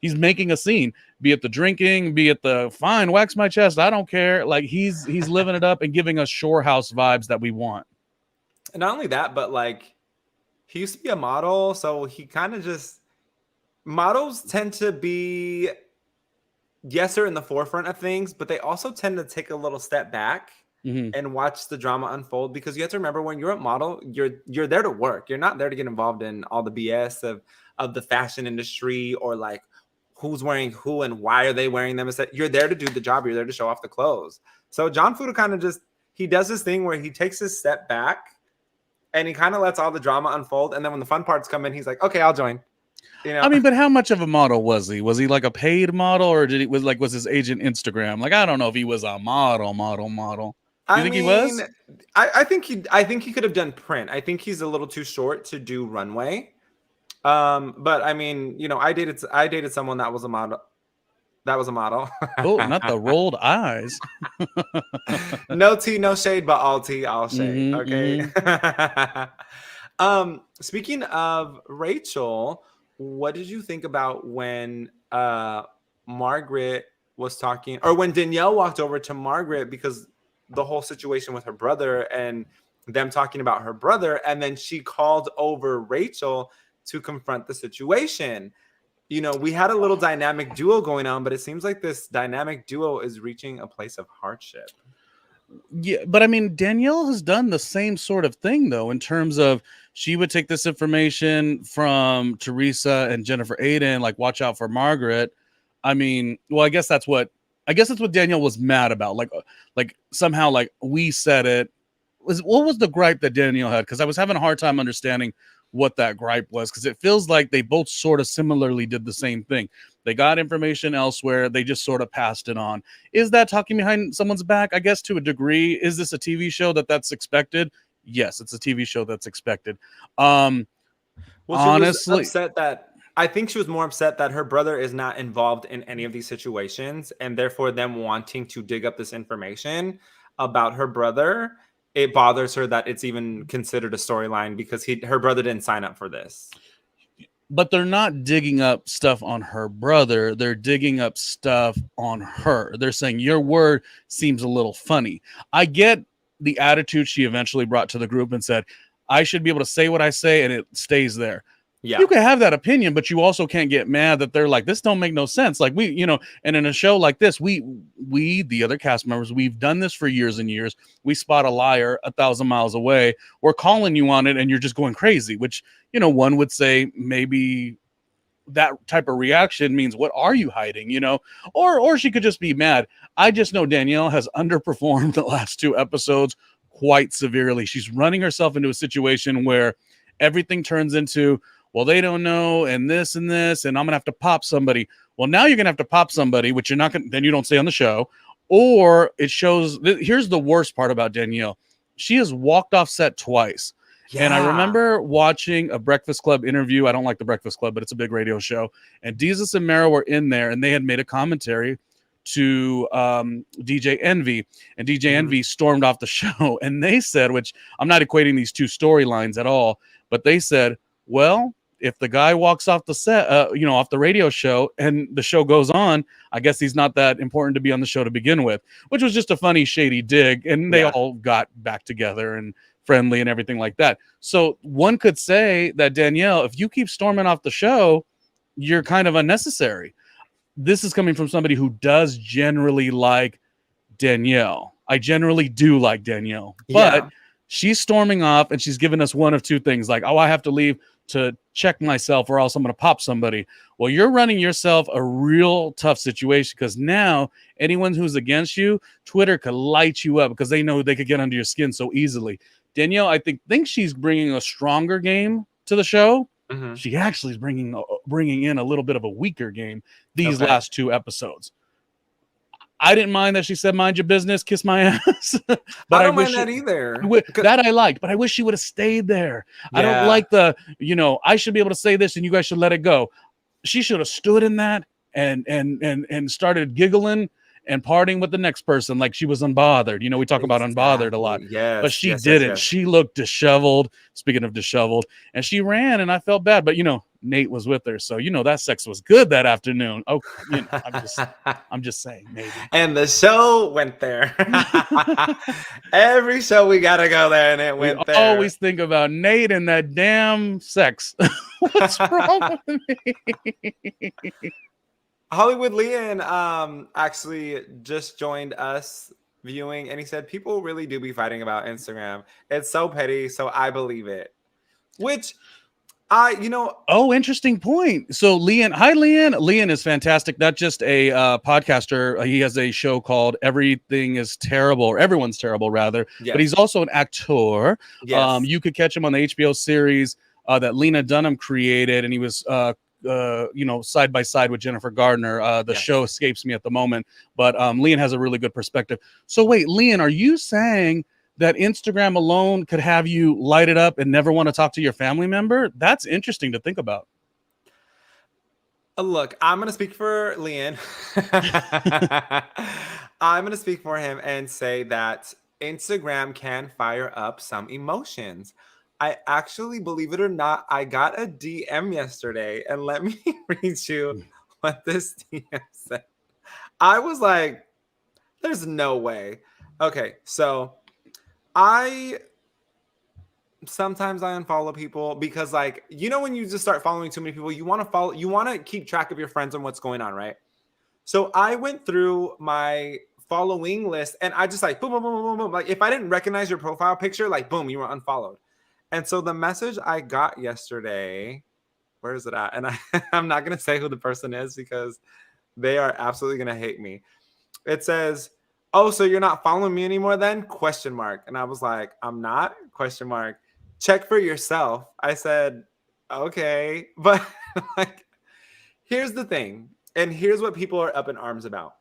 a scene, be it the drinking, be it the fine, wax my chest, I don't care. Like he's living it up and giving us Shore House vibes that we want. And not only that, but like he used to be a model, so he kind of just models tend to be, yes, they're in the forefront of things, but they also tend to take a little step back and watch the drama unfold, because you have to remember, when you're a model, you're there to work. You're not there to get involved in all the BS of the fashion industry, or like who's wearing who and why are they wearing them. You're there to do the job. You're there to show off the clothes. So John Fuda kind of just, he does this thing where he takes his step back and he kind of lets all the drama unfold. And then when the fun parts come in, he's like, okay, I'll join. You know? I mean, but how much of a model was he? Was he like a paid model, or was his agent Instagram? Like, I don't know if he was a model. You think he was? I think he could have done print. I think he's a little too short to do runway. But I mean, you know, I dated someone that was a model. Oh, not the rolled eyes. No tea, no shade, but all tea, all shade. Okay. Speaking of Rachel, what did you think about when Margaret was talking, or when Danielle walked over to Margaret, because the whole situation with her brother and them talking about her brother, and then she called over Rachel to confront the situation? You know, we had a little dynamic duo going on, but it seems like this dynamic duo is reaching a place of hardship. Yeah, but I mean, Danielle has done the same sort of thing, though, in terms of she would take this information from Teresa and Jennifer Aiden, like, watch out for Margaret. I mean, well, I guess that's what Danielle was mad about. Like somehow, like, we said it. What was the gripe that Danielle had? Because I was having a hard time understanding what that gripe was, because it feels like they both sort of similarly did the same thing. They got information elsewhere, they just sort of passed it on. Is that talking behind someone's back? I guess to a degree. Is this a TV show that's expected? Yes, it's a TV show that's expected. Honestly, was upset that, I think she was more upset that her brother is not involved in any of these situations, and therefore them wanting to dig up this information about her brother, it bothers her that it's even considered a storyline, because her brother didn't sign up for this. But they're not digging up stuff on her brother. They're digging up stuff on her. They're saying your word seems a little funny. I get the attitude she eventually brought to the group and said, I should be able to say what I say and it stays there. Yeah. You can have that opinion, but you also can't get mad that they're like, this don't make no sense. Like, we, you know, and in a show like this, we, the other cast members, we've done this for years and years. We spot a liar 1,000 miles away. We're calling you on it and you're just going crazy, which, you know, one would say maybe that type of reaction means, what are you hiding? You know, or she could just be mad. I just know Danielle has underperformed the last 2 episodes quite severely. She's running herself into a situation where everything turns into, well, they don't know, and this, and I'm going to have to pop somebody. Well, now you're going to have to pop somebody, which you're not going to, then you don't say on the show, or it shows, here's the worst part about Danielle. She has walked off set twice. Yeah. And I remember watching a Breakfast Club interview. I don't like the Breakfast Club, but it's a big radio show. And Desus and Mero were in there, and they had made a commentary to DJ Envy, and DJ Envy stormed off the show. And they said, which I'm not equating these two storylines at all, but they said, well, if the guy walks off the set, you know, off the radio show, and the show goes on, I guess he's not that important to be on the show to begin with, which was just a funny, shady dig. And they all got back together and friendly and everything like that. So one could say that, Danielle, if you keep storming off the show, you're kind of unnecessary. This is coming from somebody who does generally like Danielle. I generally do like Danielle, but she's storming off and she's giving us one of two things. Like, oh, I have to leave to check myself or else I'm going to pop somebody. Well, you're running yourself a real tough situation, because now anyone who's against you, Twitter could light you up because they know they could get under your skin so easily. Danielle, I think she's bringing a stronger game to the show. She actually is bringing in a little bit of a weaker game these last 2 episodes. I didn't mind that she said, mind your business, kiss my ass. But I don't mind that either. That I liked, but I wish she would have stayed there. I don't like the, you know, I should be able to say this and you guys should let it go. she should have stood in that and started giggling and partying with the next person like she was unbothered. You know, we talk about unbothered a lot, but she didn't. She looked disheveled. Speaking of disheveled, and she ran, and I felt bad. But you know, Nate was with her, so you know that sex was good that afternoon. Oh, you know, I'm just saying, maybe. And the show went there. Every show we gotta go there, and it went there. Always think about Nate and that damn sex. What's wrong with me? Hollywood Leon actually just joined us viewing, and he said people really do be fighting about Instagram. It's so petty, so I believe it. Which oh, interesting point. So Leon, hi Leon. Leon is fantastic. Not just a podcaster. He has a show called Everything is Terrible, or Everyone's Terrible rather. Yes. But he's also an actor. Yes. You could catch him on the HBO series that Lena Dunham created, and he was side by side with Jennifer Gardner. The show escapes me at the moment, but Leon has a really good perspective. So wait, Leon, are you saying that Instagram alone could have you light it up and never want to talk to your family member? That's interesting to think about. Look, I'm going to speak for Leon. I'm going to speak for him and say that Instagram can fire up some emotions. I actually, believe it or not, I got a DM yesterday, and let me read you what this DM said. I was like, there's no way. Okay, so sometimes I unfollow people because, like, you know, when you just start following too many people, you want to keep track of your friends and what's going on, right? So I went through my following list, and I just like boom, boom, boom, boom, boom. Like, if I didn't recognize your profile picture, like boom, you were unfollowed. And so the message I got yesterday, where is it at? And I'm not going to say who the person is because they are absolutely going to hate me. It says, "Oh, so you're not following me anymore then?" ? And I was like, "I'm not?" ? "Check for yourself." I said, okay. But like, here's the thing. And here's what people are up in arms about.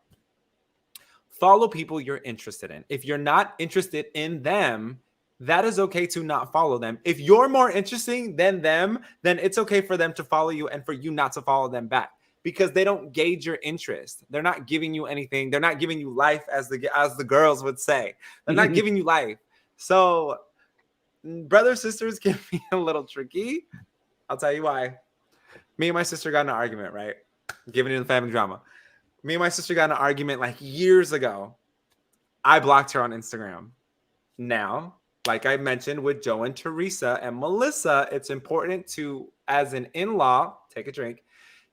Follow people you're interested in. If you're not interested in them, that is okay to not follow them. If you're more interesting than them, then it's okay for them to follow you and for you not to follow them back, because they don't gauge your interest. They're not giving you anything. They're not giving you life, as the girls would say. They're not giving you life. So brother, sisters can be a little tricky. I'll tell you why. Me and my sister got in an argument, right? Giving you the family drama. Me and my sister got in an argument like years ago. I blocked her on Instagram. Now, like I mentioned with Joe and Teresa and Melissa, it's important to, as an in-law, take a drink,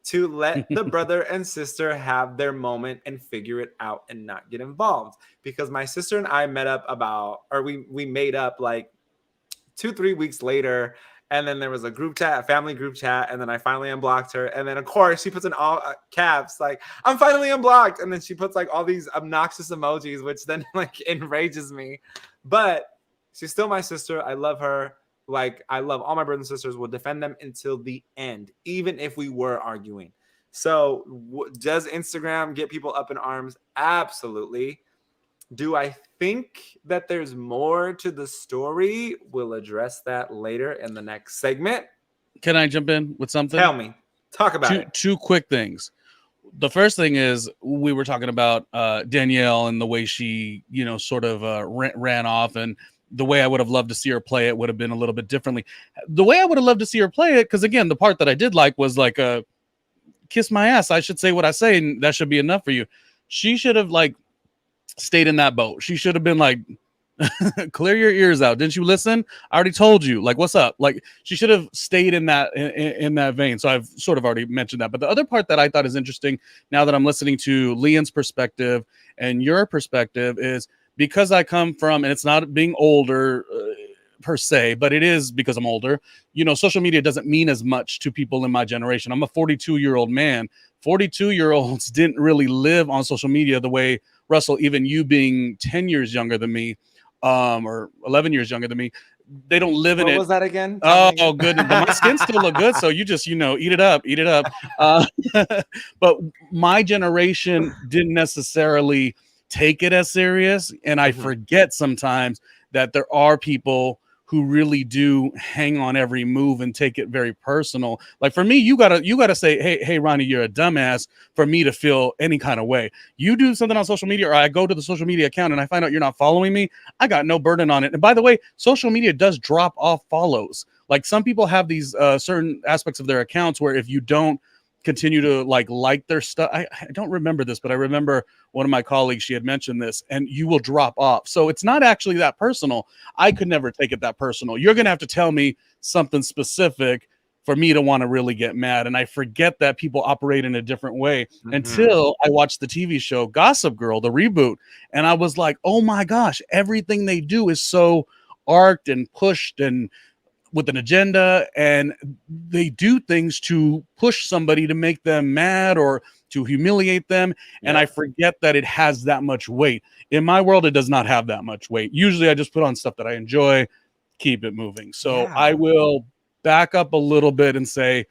to let the brother and sister have their moment and figure it out and not get involved. Because my sister and I met up we made up like 2-3 weeks later. And then there was a family group chat. And then I finally unblocked her. And then, of course, she puts in all caps, like, "I'm finally unblocked." And then she puts like all these obnoxious emojis, which then like enrages me. But she's still my sister. I love her. Like, I love all my brothers and sisters. We'll defend them until the end, even if we were arguing. So does Instagram get people up in arms? Absolutely. Do I think that there's more to the story? We'll address that later in the next segment. Can I jump in with something? Tell me. Talk about it. Two quick things. The first thing is, we were talking about Danielle and the way she, sort of ran off, and the way I would have loved to see her play it would have been a little bit differently. The way I would have loved to see her play it, because again, the part that I did like was like a kiss my ass. I should say what I say, and that should be enough for you. She should have like stayed in that boat. She should have been like, clear your ears out. Didn't you listen? I already told you. Like, what's up? Like, she should have stayed in that in that vein. So I've sort of already mentioned that. But the other part that I thought is interesting, now that I'm listening to Leon's perspective and your perspective, is because I come from, and it's not being older per se, but it is because I'm older. Social media doesn't mean as much to people in my generation. I'm a 42-year-old man. 42-year-olds didn't really live on social media the way, Russell, even you being 10 years younger than me, or 11 years younger than me, they don't live in it. What was that again? Oh, good. But my skin still look good. So you just, eat it up. But my generation didn't necessarily take it as serious. And I forget sometimes that there are people who really do hang on every move and take it very personal. Like for me, you gotta say, hey, Ronnie, you're a dumbass for me to feel any kind of way. You do something on social media, or I go to the social media account and I find out you're not following me, I got no burden on it. And by the way, social media does drop off follows. Like some people have these certain aspects of their accounts where if you don't continue to like their stuff, I don't remember this, but I remember one of my colleagues, she had mentioned this, and you will drop off. So it's not actually that personal. I could never take it that personal. You're gonna have to tell me something specific for me to want to really get mad. And I forget that people operate in a different way until I watched the TV show Gossip Girl, the reboot, and I was like, oh my gosh, everything they do is so arced and pushed and with an agenda, and they do things to push somebody to make them mad or to humiliate them. Yeah. And I forget that it has that much weight. In my world, it does not have that much weight. Usually I just put on stuff that I enjoy, keep it moving. So yeah. I will back up a little bit and say,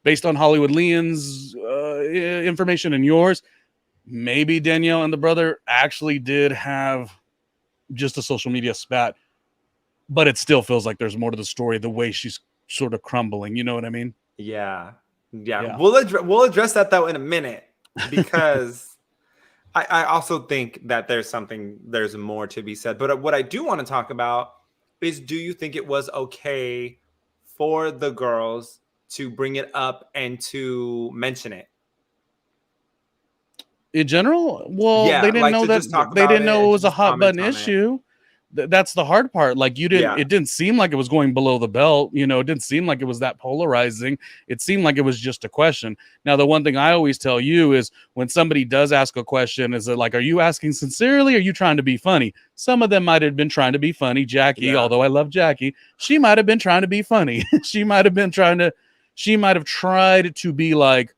based on Hollywood Leon's information and yours, maybe Danielle and the brother actually did have just a social media spat, but it still feels like there's more to the story, the way she's sort of crumbling. You know what I mean? Yeah. We'll address that though in a minute, because I also think that there's more to be said. But what I do want to talk about is, do you think it was okay for the girls to bring it up and to mention it? In general? Well, yeah, they didn't know that. They didn't know it was a hot button issue. That's the hard part. Like it didn't seem like it was going below the belt. You know, it didn't seem like it was that polarizing. It seemed like it was just a question. Now, the one thing I always tell you is when somebody does ask a question, is it like, are you asking sincerely? Or are you trying to be funny? Some of them might have been trying to be funny. Jackie, although I love Jackie, she might have been trying to be funny. She might have tried to be like,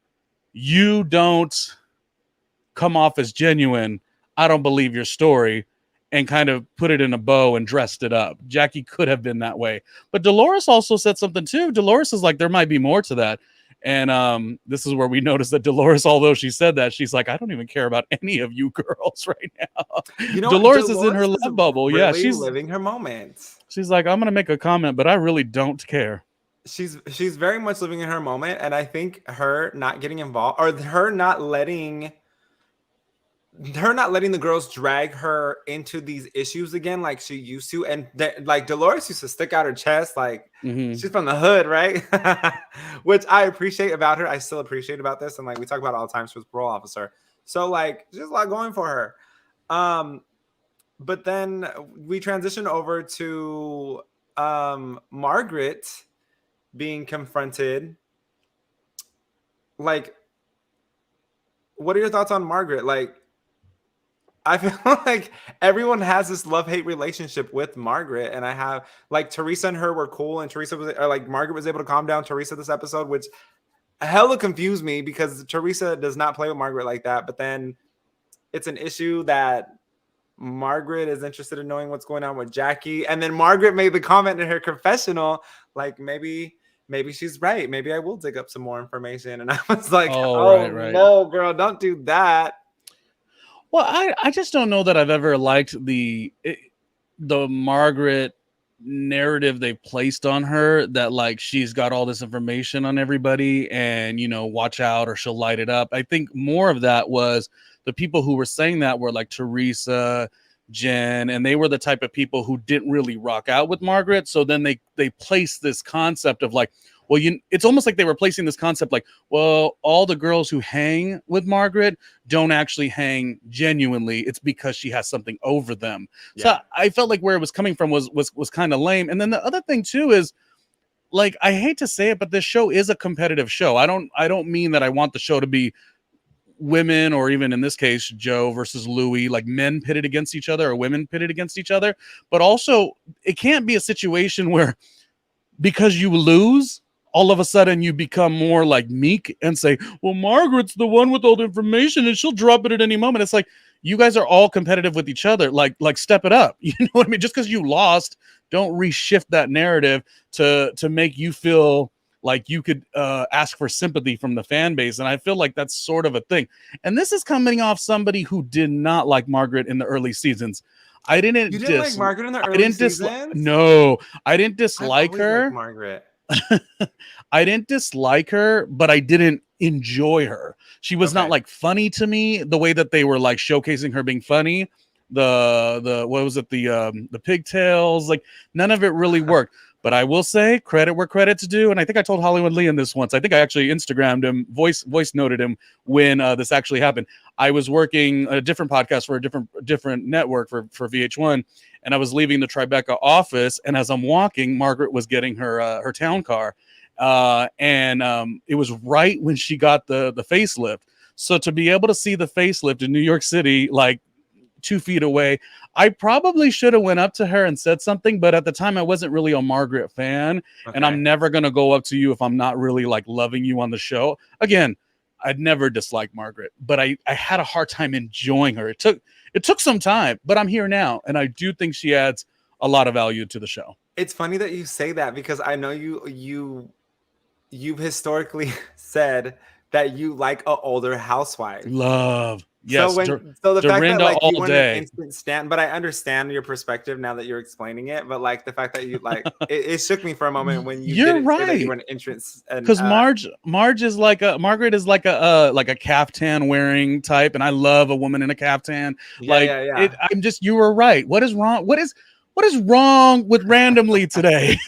you don't come off as genuine. I don't believe your story. And kind of put it in a bow and dressed it up. Jackie could have been that way. But Dolores also said something too. Dolores is like, there might be more to that. And this is where we notice that Dolores, although she said that, she's like, I don't even care about any of you girls right now. You know, Dolores is in her love bubble. Really, yeah, she's living her moment. She's like, I'm going to make a comment, but I really don't care. She's very much living in her moment. And I think her not getting involved, or her not letting the girls drag her into these issues again like she used to. And like Dolores used to stick out her chest, like she's from the hood, right? Which I appreciate about her. I still appreciate about this. And like we talk about it all the time, she was a parole officer. So like there's a lot going for her. But then we transition over to Margaret being confronted. Like, what are your thoughts on Margaret? Like, I feel like everyone has this love-hate relationship with Margaret, and I have like Teresa and her were cool, and Margaret was able to calm down Teresa this episode, which hella confused me because Teresa does not play with Margaret like that. But then it's an issue that Margaret is interested in knowing what's going on with Jackie, and then Margaret made the comment in her confessional, like maybe she's right, maybe I will dig up some more information, and I was like, right. No, girl, don't do that. Well, I just don't know that I've ever liked the Margaret narrative they placed on her, that like she's got all this information on everybody and, you know, watch out or she'll light it up. I think more of that was the people who were saying that were like Teresa, Jen, and they were the type of people who didn't really rock out with Margaret. So then they placed this concept of like, well, it's almost like they were placing this concept like, well, all the girls who hang with Margaret don't actually hang genuinely. It's because she has something over them. Yeah. So I felt like where it was coming from was kind of lame. And then the other thing too is, like, I hate to say it, but this show is a competitive show. I don't mean that I want the show to be women, or even in this case, Joe versus Louis, like men pitted against each other or women pitted against each other. But also, it can't be a situation where because you lose, all of a sudden you become more like meek and say, well, Margaret's the one with all the information and she'll drop it at any moment. It's like, you guys are all competitive with each other. Like step it up. You know what I mean? Just because you lost, don't reshift that narrative to make you feel like you could ask for sympathy from the fan base. And I feel like that's sort of a thing. And this is coming off somebody who did not like Margaret in the early seasons. I didn't You didn't like Margaret in the I early didn't dislike. seasons? No, I didn't I've dislike always liked her. Margaret. I didn't dislike her, but I didn't enjoy her. She was not Okay. like funny to me the way that they were like showcasing her being funny. The what was it, the pigtails, like none of it really worked. But I will say credit where credit's due, and I think I told Hollywood Leon this once. I think I actually Instagrammed him, voice noted him when this actually happened. I was working a different podcast for a different network for VH1, and I was leaving the Tribeca office, and as I'm walking, Margaret was getting her town car, and it was right when she got the facelift. So to be able to see the facelift in New York City, like 2 feet away, I probably should have went up to her and said something, but at the time I wasn't really a Margaret fan, and Okay. I'm never gonna go up to you if I'm not really like loving you on the show. Again, I'd never disliked Margaret, but I had a hard time enjoying her. It took some time, but I'm here now, and I do think she adds a lot of value to the show. It's funny that you say that because I know you've historically said that you like a older housewife. Love. So Yes, the fact that Dorinda like you all weren't an day. instant stan, but I understand your perspective now that you're explaining it. But like the fact that you like it shook me for a moment when you You're didn't say that you right. were an entrance and Because Marge is like Margaret is like a caftan wearing type, and I love a woman in a caftan. Like yeah. I'm just, you were right. What is wrong? What is wrong with randomly today?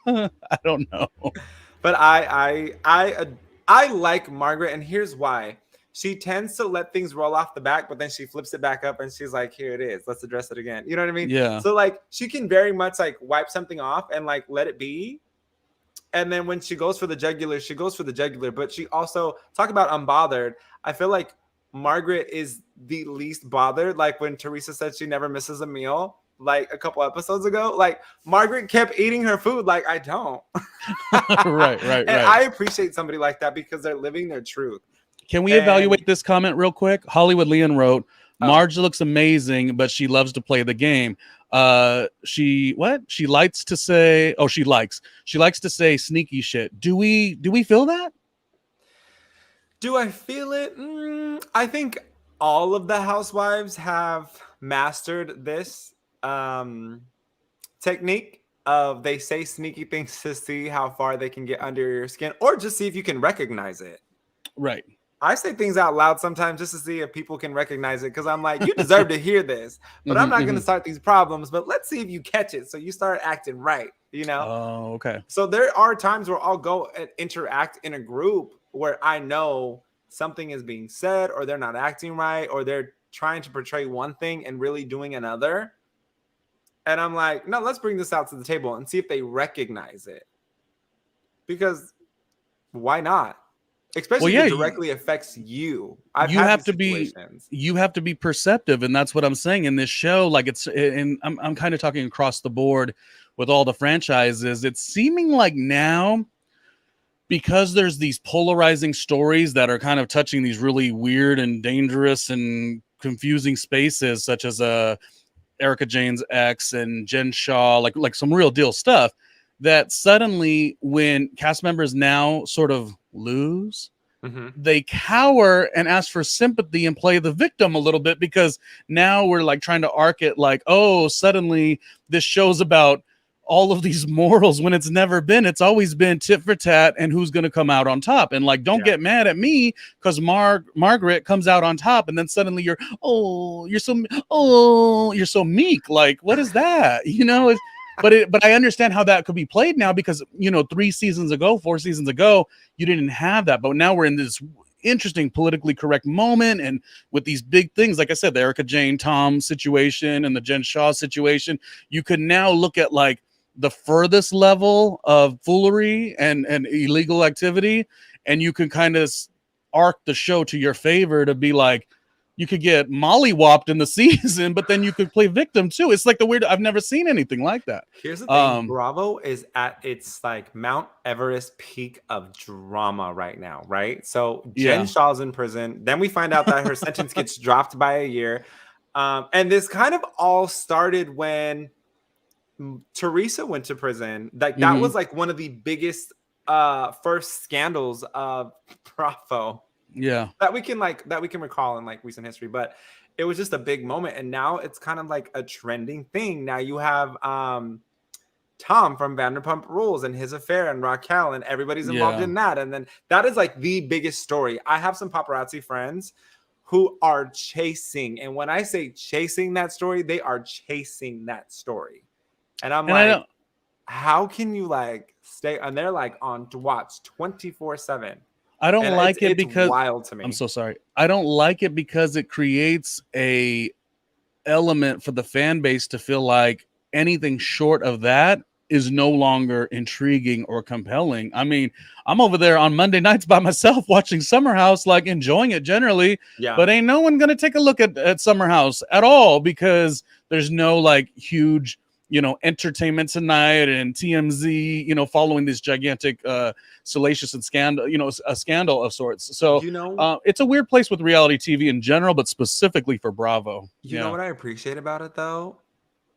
I don't know. But I like Margaret, and here's why. She tends to let things roll off the back, but then she flips it back up and she's like, here it is. Let's address it again. You know what I mean? Yeah. So like she can very much like wipe something off and like let it be. And then when she goes for the jugular, she goes for the jugular. But she also talk about unbothered. I feel like Margaret is the least bothered. Like when Teresa said she never misses a meal, like a couple episodes ago, like Margaret kept eating her food. Like I don't. Right. And I appreciate somebody like that because they're living their truth. Can we evaluate this comment real quick? Hollywood Leon wrote, Marge looks amazing, but she loves to play the game. She likes to say, she likes to say sneaky shit. Do we feel that? Do I feel it? I think all of the housewives have mastered this technique of they say sneaky things to see how far they can get under your skin, or just see if you can recognize it. Right. I say things out loud sometimes just to see if people can recognize it, because I'm like, you deserve to hear this, but I'm not going to start these problems. But let's see if you catch it, so you start acting right, you know? Oh, okay. So there are times where I'll go and interact in a group where I know something is being said, or they're not acting right, or they're trying to portray one thing and really doing another. And I'm like, no, let's bring this out to the table and see if they recognize it. Because why not? Especially if it directly affects you. You have to be perceptive, and that's what I'm saying in this show. Like and I'm kind of talking across the board with all the franchises. It's seeming like now, because there's these polarizing stories that are kind of touching these really weird and dangerous and confusing spaces, such as Erica Jane's ex and Jen Shaw, like some real deal stuff, that suddenly when cast members now sort of lose, they cower and ask for sympathy and play the victim a little bit, because now we're like trying to arc it like, oh, suddenly this show's about all of these morals, when it's never been. It's always been tit for tat and who's going to come out on top. And like, don't get mad at me because Margaret comes out on top, and then suddenly you're so meek. Like, what is that? You know, but I understand how that could be played now, because 4 seasons ago, you didn't have that. But now we're in this interesting politically correct moment, and with these big things, like I said, the Erica Jane Tom situation and the Jen Shaw situation, you can now look at like the furthest level of foolery and illegal activity, and you can kind of arc the show to your favor to be like, you could get mollywopped in the season, but then you could play victim too. It's like I've never seen anything like that. Here's the thing. Bravo is at its like Mount Everest peak of drama right now, right? So Jen Shaw's in prison. Then we find out that her sentence gets dropped by a year. And this kind of all started when Teresa went to prison. Like that was like one of the biggest first scandals of Bravo. Yeah. That we can recall in like recent history. But it was just a big moment. And now it's kind of like a trending thing. Now you have Tom from Vanderpump Rules and his affair and Raquel, and everybody's involved in that. And then that is like the biggest story. I have some paparazzi friends who are chasing. And when I say chasing that story, they are chasing that story. And I'm like, how can you like stay? And they're like on to watch 24/7. I don't like it because wild to me. I'm so sorry. I don't like it because it creates a element for the fan base to feel like anything short of that is no longer intriguing or compelling. I mean, I'm over there on Monday nights by myself watching Summer House, like enjoying it generally, but ain't no one going to take a look at Summer House at all because there's no like huge, you know, Entertainment Tonight and TMZ, you know, following this gigantic salacious and scandal, you know, a scandal of sorts. So, you know, it's a weird place with reality TV in general, but specifically for Bravo. You know what I appreciate about it though?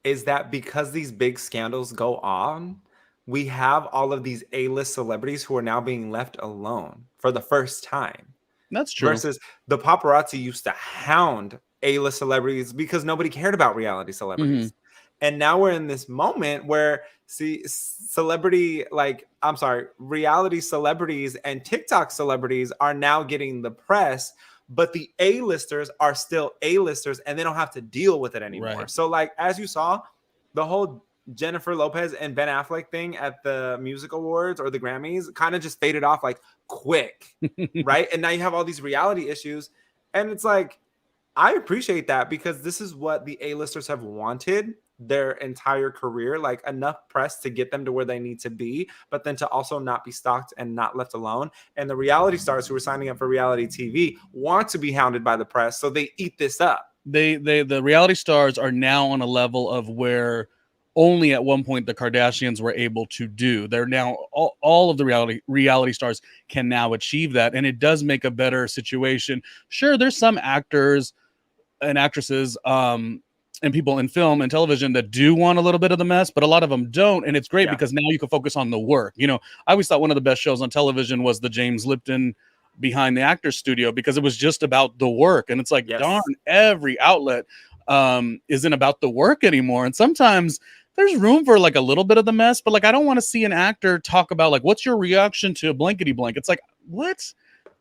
Is that because these big scandals go on, we have all of these A-list celebrities who are now being left alone for the first time. That's true. Versus the paparazzi used to hound A-list celebrities because nobody cared about reality celebrities. Mm-hmm. And now we're in this moment where reality celebrities and TikTok celebrities are now getting the press, but the A-listers are still A-listers and they don't have to deal with it anymore. Right. So like, as you saw, the whole Jennifer Lopez and Ben Affleck thing at the music awards or the Grammys kind of just faded off like quick, right? And now you have all these reality issues. And it's like, I appreciate that because this is what the A-listers have wanted their entire career, like enough press to get them to where they need to be, but then to also not be stalked and not left alone. And the reality stars who are signing up for reality TV want to be hounded by the press, so they eat this up. The reality stars are now on a level of where only at one point the Kardashians were able to do. They're now all of the reality stars can now achieve that, and it does make a better situation. Sure, there's some actors and actresses and people in film and television that do want a little bit of the mess, but a lot of them don't. And it's great because now you can focus on the work. You know, I always thought one of the best shows on television was the James Lipton Behind the Actors Studio because it was just about the work. And it's like, darn, every outlet isn't about the work anymore. And sometimes there's room for like a little bit of the mess, but like, I don't want to see an actor talk about like, what's your reaction to blankety blank? It's like, what?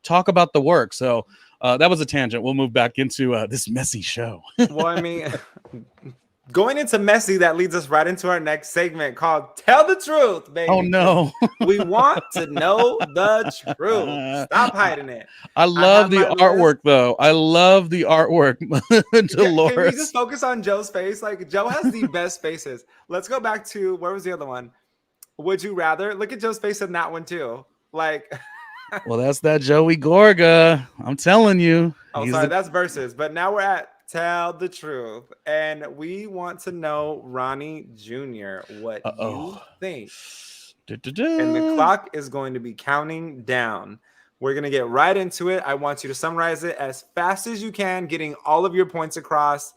Talk about the work. So that was a tangent. We'll move back into this messy show. Well, I mean, going into messy, that leads us right into our next segment called Tell the Truth, baby. Oh, no. We want to know the truth. Stop hiding it. I love the artwork, though. I love the artwork. Dolores. Can we just focus on Joe's face? Like, Joe has the best faces. Let's go back to, where was the other one? Would you rather? Look at Joe's face in that one, too. Like... Well, that's that Joey Gorga. I'm telling you. Oh, sorry, that's versus. But now we're at Tell the Truth. And we want to know, Ronnie Jr., what you think. And the clock is going to be counting down. We're going to get right into it. I want you to summarize it as fast as you can, getting all of your points across,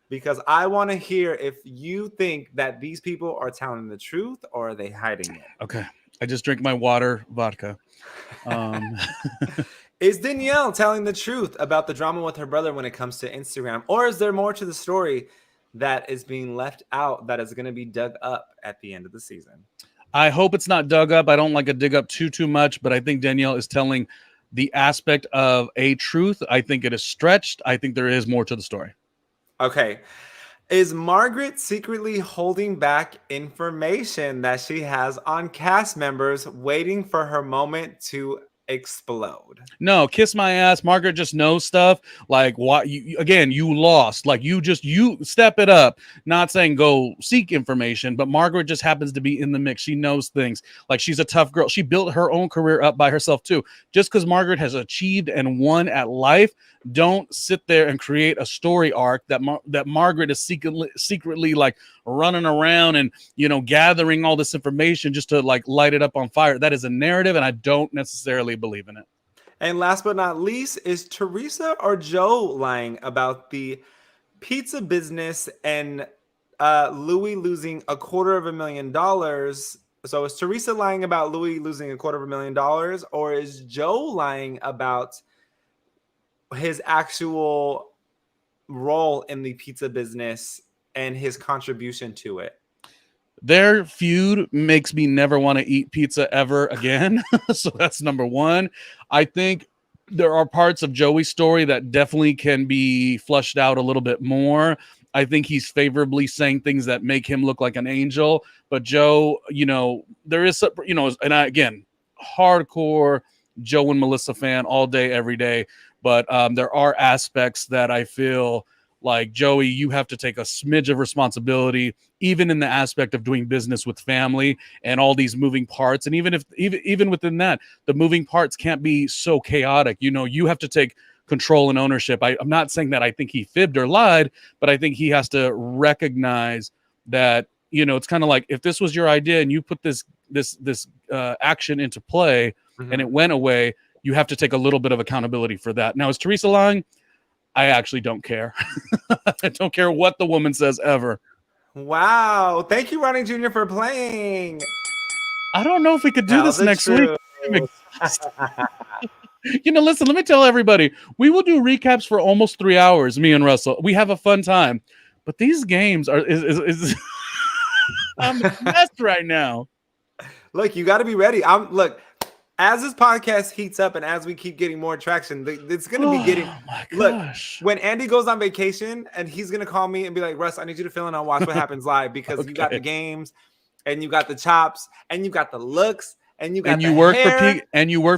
because I want to hear if you think that these people are telling the truth or are they hiding it. Okay. I just drink my water, vodka. Is Danielle telling the truth about the drama with her brother when it comes to Instagram? Or is there more to the story that is being left out that is going to be dug up at the end of the season? I hope it's not dug up. I don't like a dig up too much, but I think Danielle is telling the aspect of a truth. I think it is stretched. I think there is more to the story. Okay. Is Margaret secretly holding back information that she has on cast members waiting for her moment to explode? No, kiss my ass. Margaret just knows stuff. Like, what you lost. Like, you step it up. Not saying go seek information, but Margaret just happens to be in the mix. She knows things. Like, she's a tough girl. She built her own career up by herself too. Just because Margaret has achieved and won at life, don't sit there and create a story arc that Margaret is secretly like running around and, you know, gathering all this information just to like light it up on fire. That is a narrative, and I don't necessarily believe in it. And last but not least, is Teresa or Joe lying about the pizza business and Louis losing $250,000? So is Teresa lying about Louis losing $250,000, or is Joe lying about his actual role in the pizza business and his contribution to it? Their feud makes me never want to eat pizza ever again. So that's number one. I think there are parts of Joey's story that definitely can be flushed out a little bit more. I think he's favorably saying things that make him look like an angel. But Joe, there is, and again, hardcore Joe and Melissa fan all day, every day. But there are aspects that I feel like, Joey, you have to take a smidge of responsibility, even in the aspect of doing business with family and all these moving parts. And even within that, the moving parts can't be so chaotic. You have to take control and ownership. I'm not saying that I think he fibbed or lied, but I think he has to recognize that, it's kind of like, if this was your idea and you put this action into play and it went away, you have to take a little bit of accountability for that. Now, is Teresa lying? I actually don't care. I don't care what the woman says ever. Wow. Thank you, Ronnie Jr., for playing. I don't know if we could do this next week. Listen, let me tell everybody, we will do recaps for almost 3 hours, me and Russell. We have a fun time. But these games are I'm a mess right now. Look, you got to be ready. Look, as this podcast heats up and as we keep getting more traction, it's going to be getting. Oh my gosh. Look, when Andy goes on vacation and he's going to call me and be like, Russ, I need you to fill in on Watch What Happens Live, because Okay. You got the games and you got the chops and you got the looks and you got you work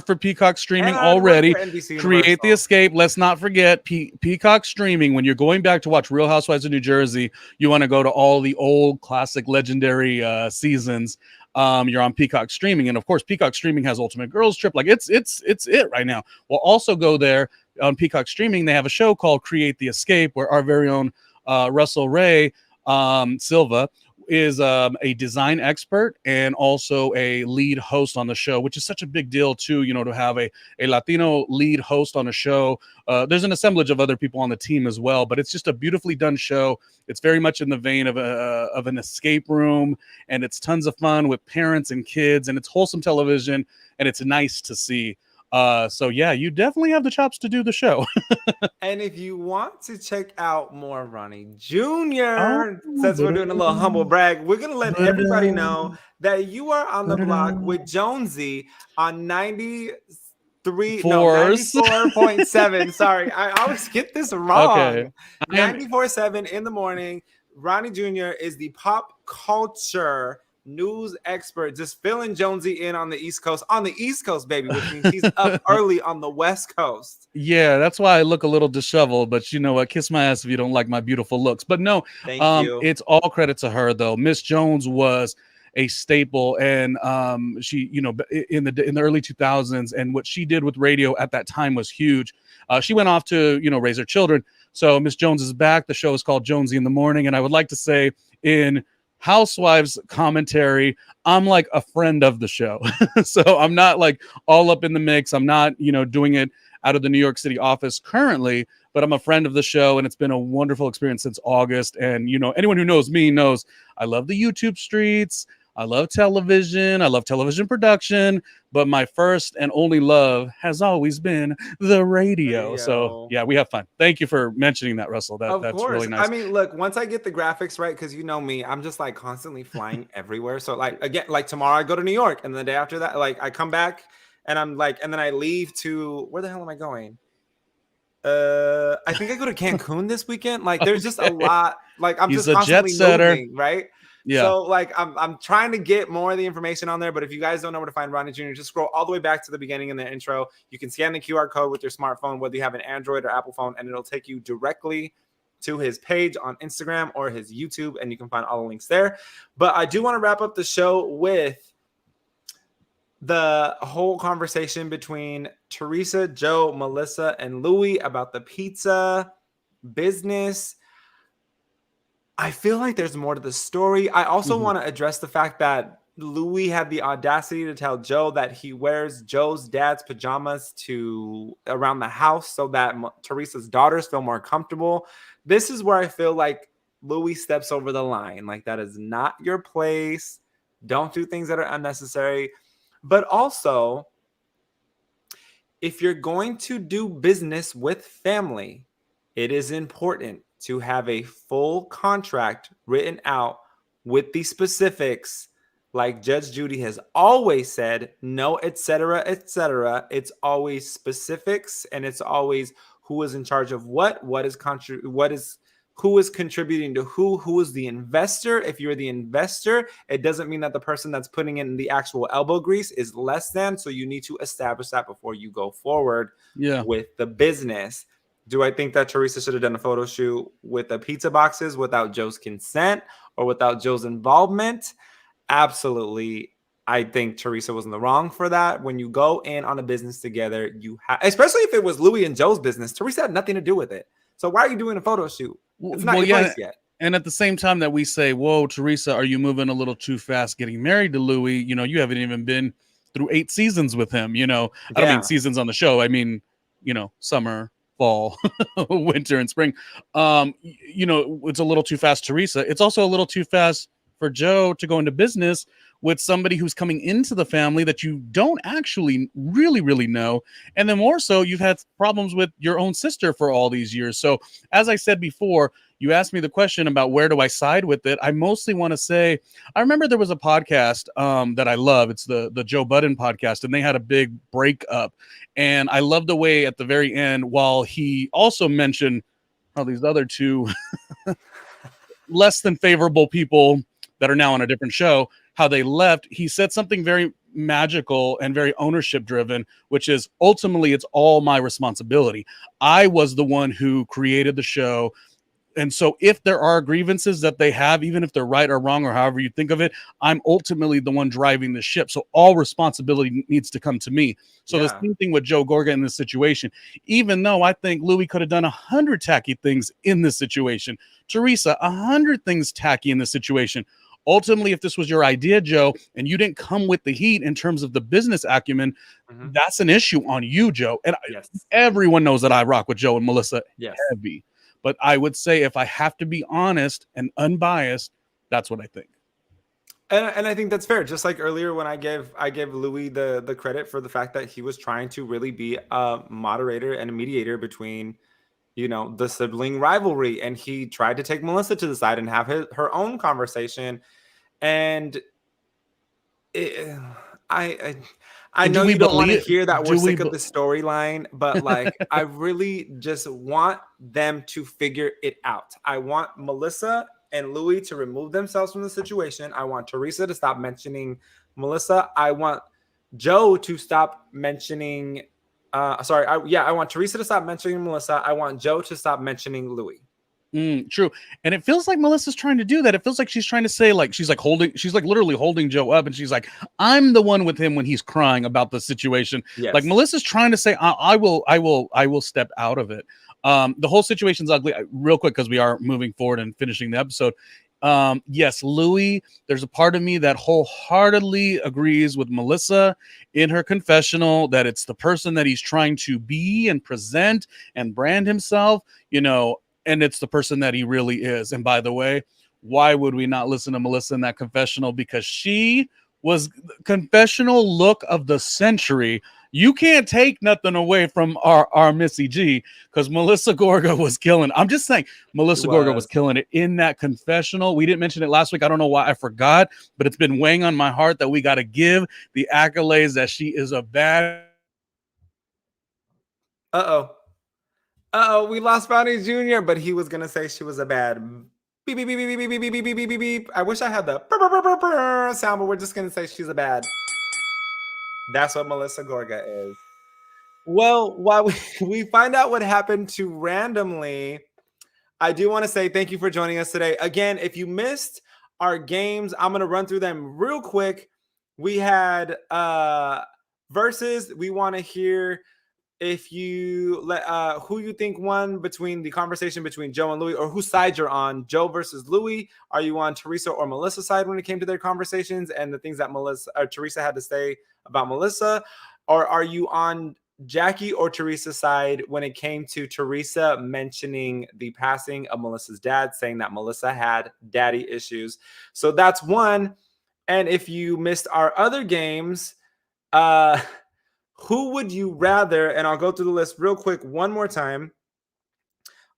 for Peacock Streaming already. Create the Escape. Let's not forget Peacock Streaming. When you're going back to watch Real Housewives of New Jersey, you want to go to all the old classic legendary seasons. You're on Peacock Streaming, and of course, Peacock Streaming has Ultimate Girls Trip. Like it's it right now. We'll also go there on Peacock Streaming. They have a show called Create the Escape, where our very own Russell Ray Silva is a design expert and also a lead host on the show, which is such a big deal too, to have a Latino lead host on a show. There's an assemblage of other people on the team as well, but it's just a beautifully done show. It's very much in the vein of an escape room, and it's tons of fun with parents and kids, and it's wholesome television, and it's nice to see. So yeah, you definitely have the chops to do the show. And if you want to check out more Ronnie Jr., since we're doing a little humble brag, we're going to let everybody know that you are on the block with Jonesy on 94.7. Sorry, I always get this wrong. Okay. 94.7 in the morning. Ronnie Jr. is the pop culture news expert, just filling Jonesy in on the East Coast, baby, which means he's up early on the West Coast. Yeah, that's why I look a little disheveled, but you know what? Kiss my ass if you don't like my beautiful looks. But no, thank you. It's all credit to her, though. Miss Jones was a staple, and she, in the early 2000s, and what she did with radio at that time was huge. She went off to, raise her children. So Miss Jones is back. The show is called Jonesy in the Morning, and I would like to say, in Housewives commentary, I'm like a friend of the show. So I'm not like all up in the mix. I'm not, doing it out of the New York City office currently, but I'm a friend of the show, and it's been a wonderful experience since August. And, anyone who knows me knows I love the YouTube streets. I love television. I love television production, but my first and only love has always been the radio. So yeah, we have fun. Thank you for mentioning that, Russell. That's really nice. I mean, look, once I get the graphics right, because you know me, I'm just like constantly flying everywhere. So like, again, like tomorrow I go to New York, and the day after that, like I come back and I'm like, and then I leave to, where the hell am I going? I think I go to Cancun this weekend. Like there's just a lot, like I'm just constantly moving, right? Yeah. So like I'm trying to get more of the information on there, but if you guys don't know where to find Ronnie Jr., just scroll all the way back to the beginning in the intro. You can scan the QR code with your smartphone, whether you have an Android or Apple phone, and it'll take you directly to his page on Instagram or his YouTube, and you can find all the links there. But I do want to wrap up the show with the whole conversation between Teresa, Joe, Melissa, and Louis about the pizza business. I feel like there's more to the story. I also want to address the fact that Louis had the audacity to tell Joe that he wears Joe's dad's pajamas around the house so that Teresa's daughters feel more comfortable. This is where I feel like Louis steps over the line. Like, that is not your place. Don't do things that are unnecessary. But also, if you're going to do business with family, it is important to have a full contract written out with the specifics. Like Judge Judy has always said, no, etc., etc. It's always specifics, and it's always who is in charge of what is who is contributing to who is the investor. If you're the investor, it doesn't mean that the person that's putting in the actual elbow grease is less than. So you need to establish that before you go forward with the business. Do I think that Teresa should have done a photo shoot with the pizza boxes without Joe's consent or without Joe's involvement? Absolutely. I think Teresa was in the wrong for that. When you go in on a business together, you have, especially if it was Louis and Joe's business, Teresa had nothing to do with it. So why are you doing a photo shoot? It's not your place yet. And at the same time that we say, whoa, Teresa, are you moving a little too fast getting married to Louis? You know, you haven't even been through 8 seasons with him. You know, I don't mean seasons on the show. I mean, you know, summer, fall, winter, and spring. You know, it's a little too fast, Teresa. It's also a little too fast for Joe to go into business with somebody who's coming into the family that you don't actually really know. And then more so, you've had problems with your own sister for all these years. So as I said before, you asked me the question about where do I side with it. I mostly want to say, I remember there was a podcast that I love. It's the Joe Budden podcast, and they had a big breakup. And I love the way at the very end, while he also mentioned how these other two less than favorable people that are now on a different show, how they left, he said something very magical and very ownership driven, which is ultimately it's all my responsibility. I was the one who created the show. And so if there are grievances that they have, even if they're right or wrong or however you think of it, I'm ultimately the one driving the ship. So all responsibility needs to come to me. So the same thing with Joe Gorga in this situation, even though I think Louis could have done 100 tacky things in this situation, Teresa, 100 things tacky in this situation. Ultimately, if this was your idea, Joe, and you didn't come with the heat in terms of the business acumen, that's an issue on you, Joe. And everyone knows that I rock with Joe and Melissa heavy. But I would say if I have to be honest and unbiased, that's what I think. And I think that's fair. Just like earlier when I gave Louis the credit for the fact that he was trying to really be a moderator and a mediator between, you know, the sibling rivalry, and he tried to take Melissa to the side and have her own conversation. And I know you don't want to hear that we're sick of the storyline, but like I really just want them to figure it out. I want Melissa and Louis to remove themselves from the situation. I want Teresa to stop mentioning Melissa. I want Joe to stop mentioning I want Teresa to stop mentioning Melissa. I want Joe to stop mentioning Louis. True. And it feels like Melissa's trying to do that. It feels like she's trying to say, like, she's like literally holding Joe up, and she's like, I'm the one with him when he's crying about the situation. Like Melissa's trying to say, I will step out of it. The whole situation's ugly. Real quick, because we are moving forward and finishing the episode. Yes, Louis, there's a part of me that wholeheartedly agrees with Melissa in her confessional that it's the person that he's trying to be and present and brand himself, you know, and it's the person that he really is. And by the way, why would we not listen to Melissa in that confessional? Because she was confessional look of the century. You can't take nothing away from our Missy G, because Melissa Gorga was killing. I'm just saying, Melissa Gorga was killing it in that confessional. We didn't mention it last week. I don't know why I forgot, but it's been weighing on my heart that we got to give the accolades that she is a bad. We lost Bounty Jr., but he was gonna say she was a bad beep beep beep beep beep beep beep beep beep beep beep. I wish I had the sound, but we're just gonna say she's a bad. That's what Melissa Gorga is. Well, while we find out what happened to Randomly, I do want to say thank you for joining us today. Again, if you missed our games, I'm gonna run through them real quick. We had versus. We want to hear if you let who you think won between the conversation between Joe and Louis, or whose side you're on. Joe versus Louis. Are you on Teresa or Melissa's side when it came to their conversations and the things that Teresa had to say about Melissa? Or are you on Jackie or Teresa's side when it came to Teresa mentioning the passing of Melissa's dad, saying that Melissa had daddy issues? So that's one. And if you missed our other games, who would you rather, and I'll go through the list real quick one more time.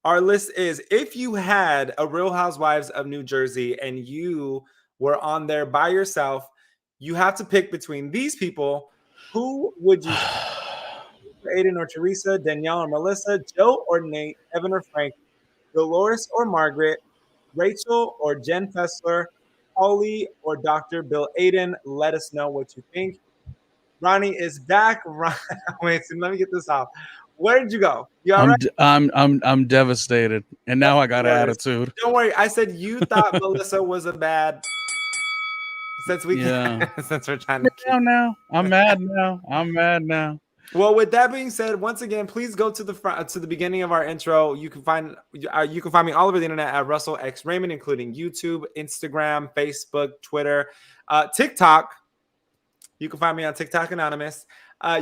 Our list is, if you had a Real Housewives of New Jersey and you were on there by yourself, you have to pick between these people. Who would you Aiden or Teresa, Danielle or Melissa, Joe or Nate, Evan or Frank, Dolores or Margaret, Rachel or Jen Fessler, Holly or Dr. Bill Aiden? Let us know what you think. Ronnie is back. Wait, so let me get this off. Where did you go? You all right? I'm devastated, and now I got attitude. Don't worry. I said you thought Melissa was a bad. Since we since we're trying to keep. Now I'm mad now. I'm mad now. Well, with that being said, once again, please go to the front to the beginning of our intro. You can find me all over the internet at Russell X Raymond, including YouTube, Instagram, Facebook, Twitter, TikTok. You can find me on TikTok Anonymous.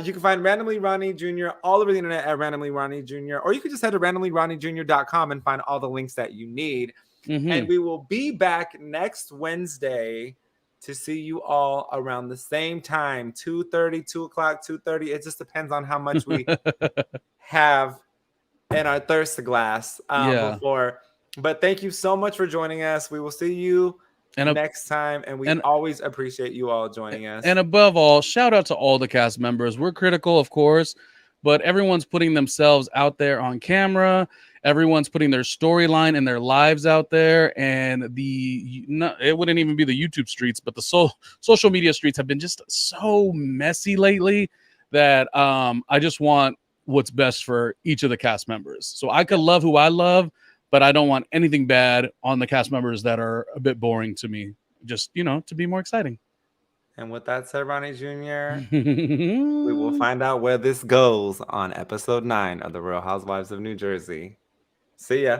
You can find Randomly Ronnie Jr. all over the internet at Randomly Ronnie Jr. Or you can just head to randomlyronniejr.com and find all the links that you need. And we will be back next Wednesday to see you all around the same time, 2:30, 2 o'clock, 2:30. It just depends on how much we have in our thirst glass before. But thank you so much for joining us. We will see you next time, and we always appreciate you all joining us. And above all, shout out to all the cast members. We're critical, of course, but everyone's putting themselves out there on camera. Everyone's putting their storyline and their lives out there, and it wouldn't even be the YouTube streets, but the social media streets have been just so messy lately that I just want what's best for each of the cast members. So I could love who I love, but I don't want anything bad on the cast members that are a bit boring to me. Just, to be more exciting. And with that said, Ronnie Jr., we will find out where this goes on episode 9 of The Real Housewives of New Jersey. See ya.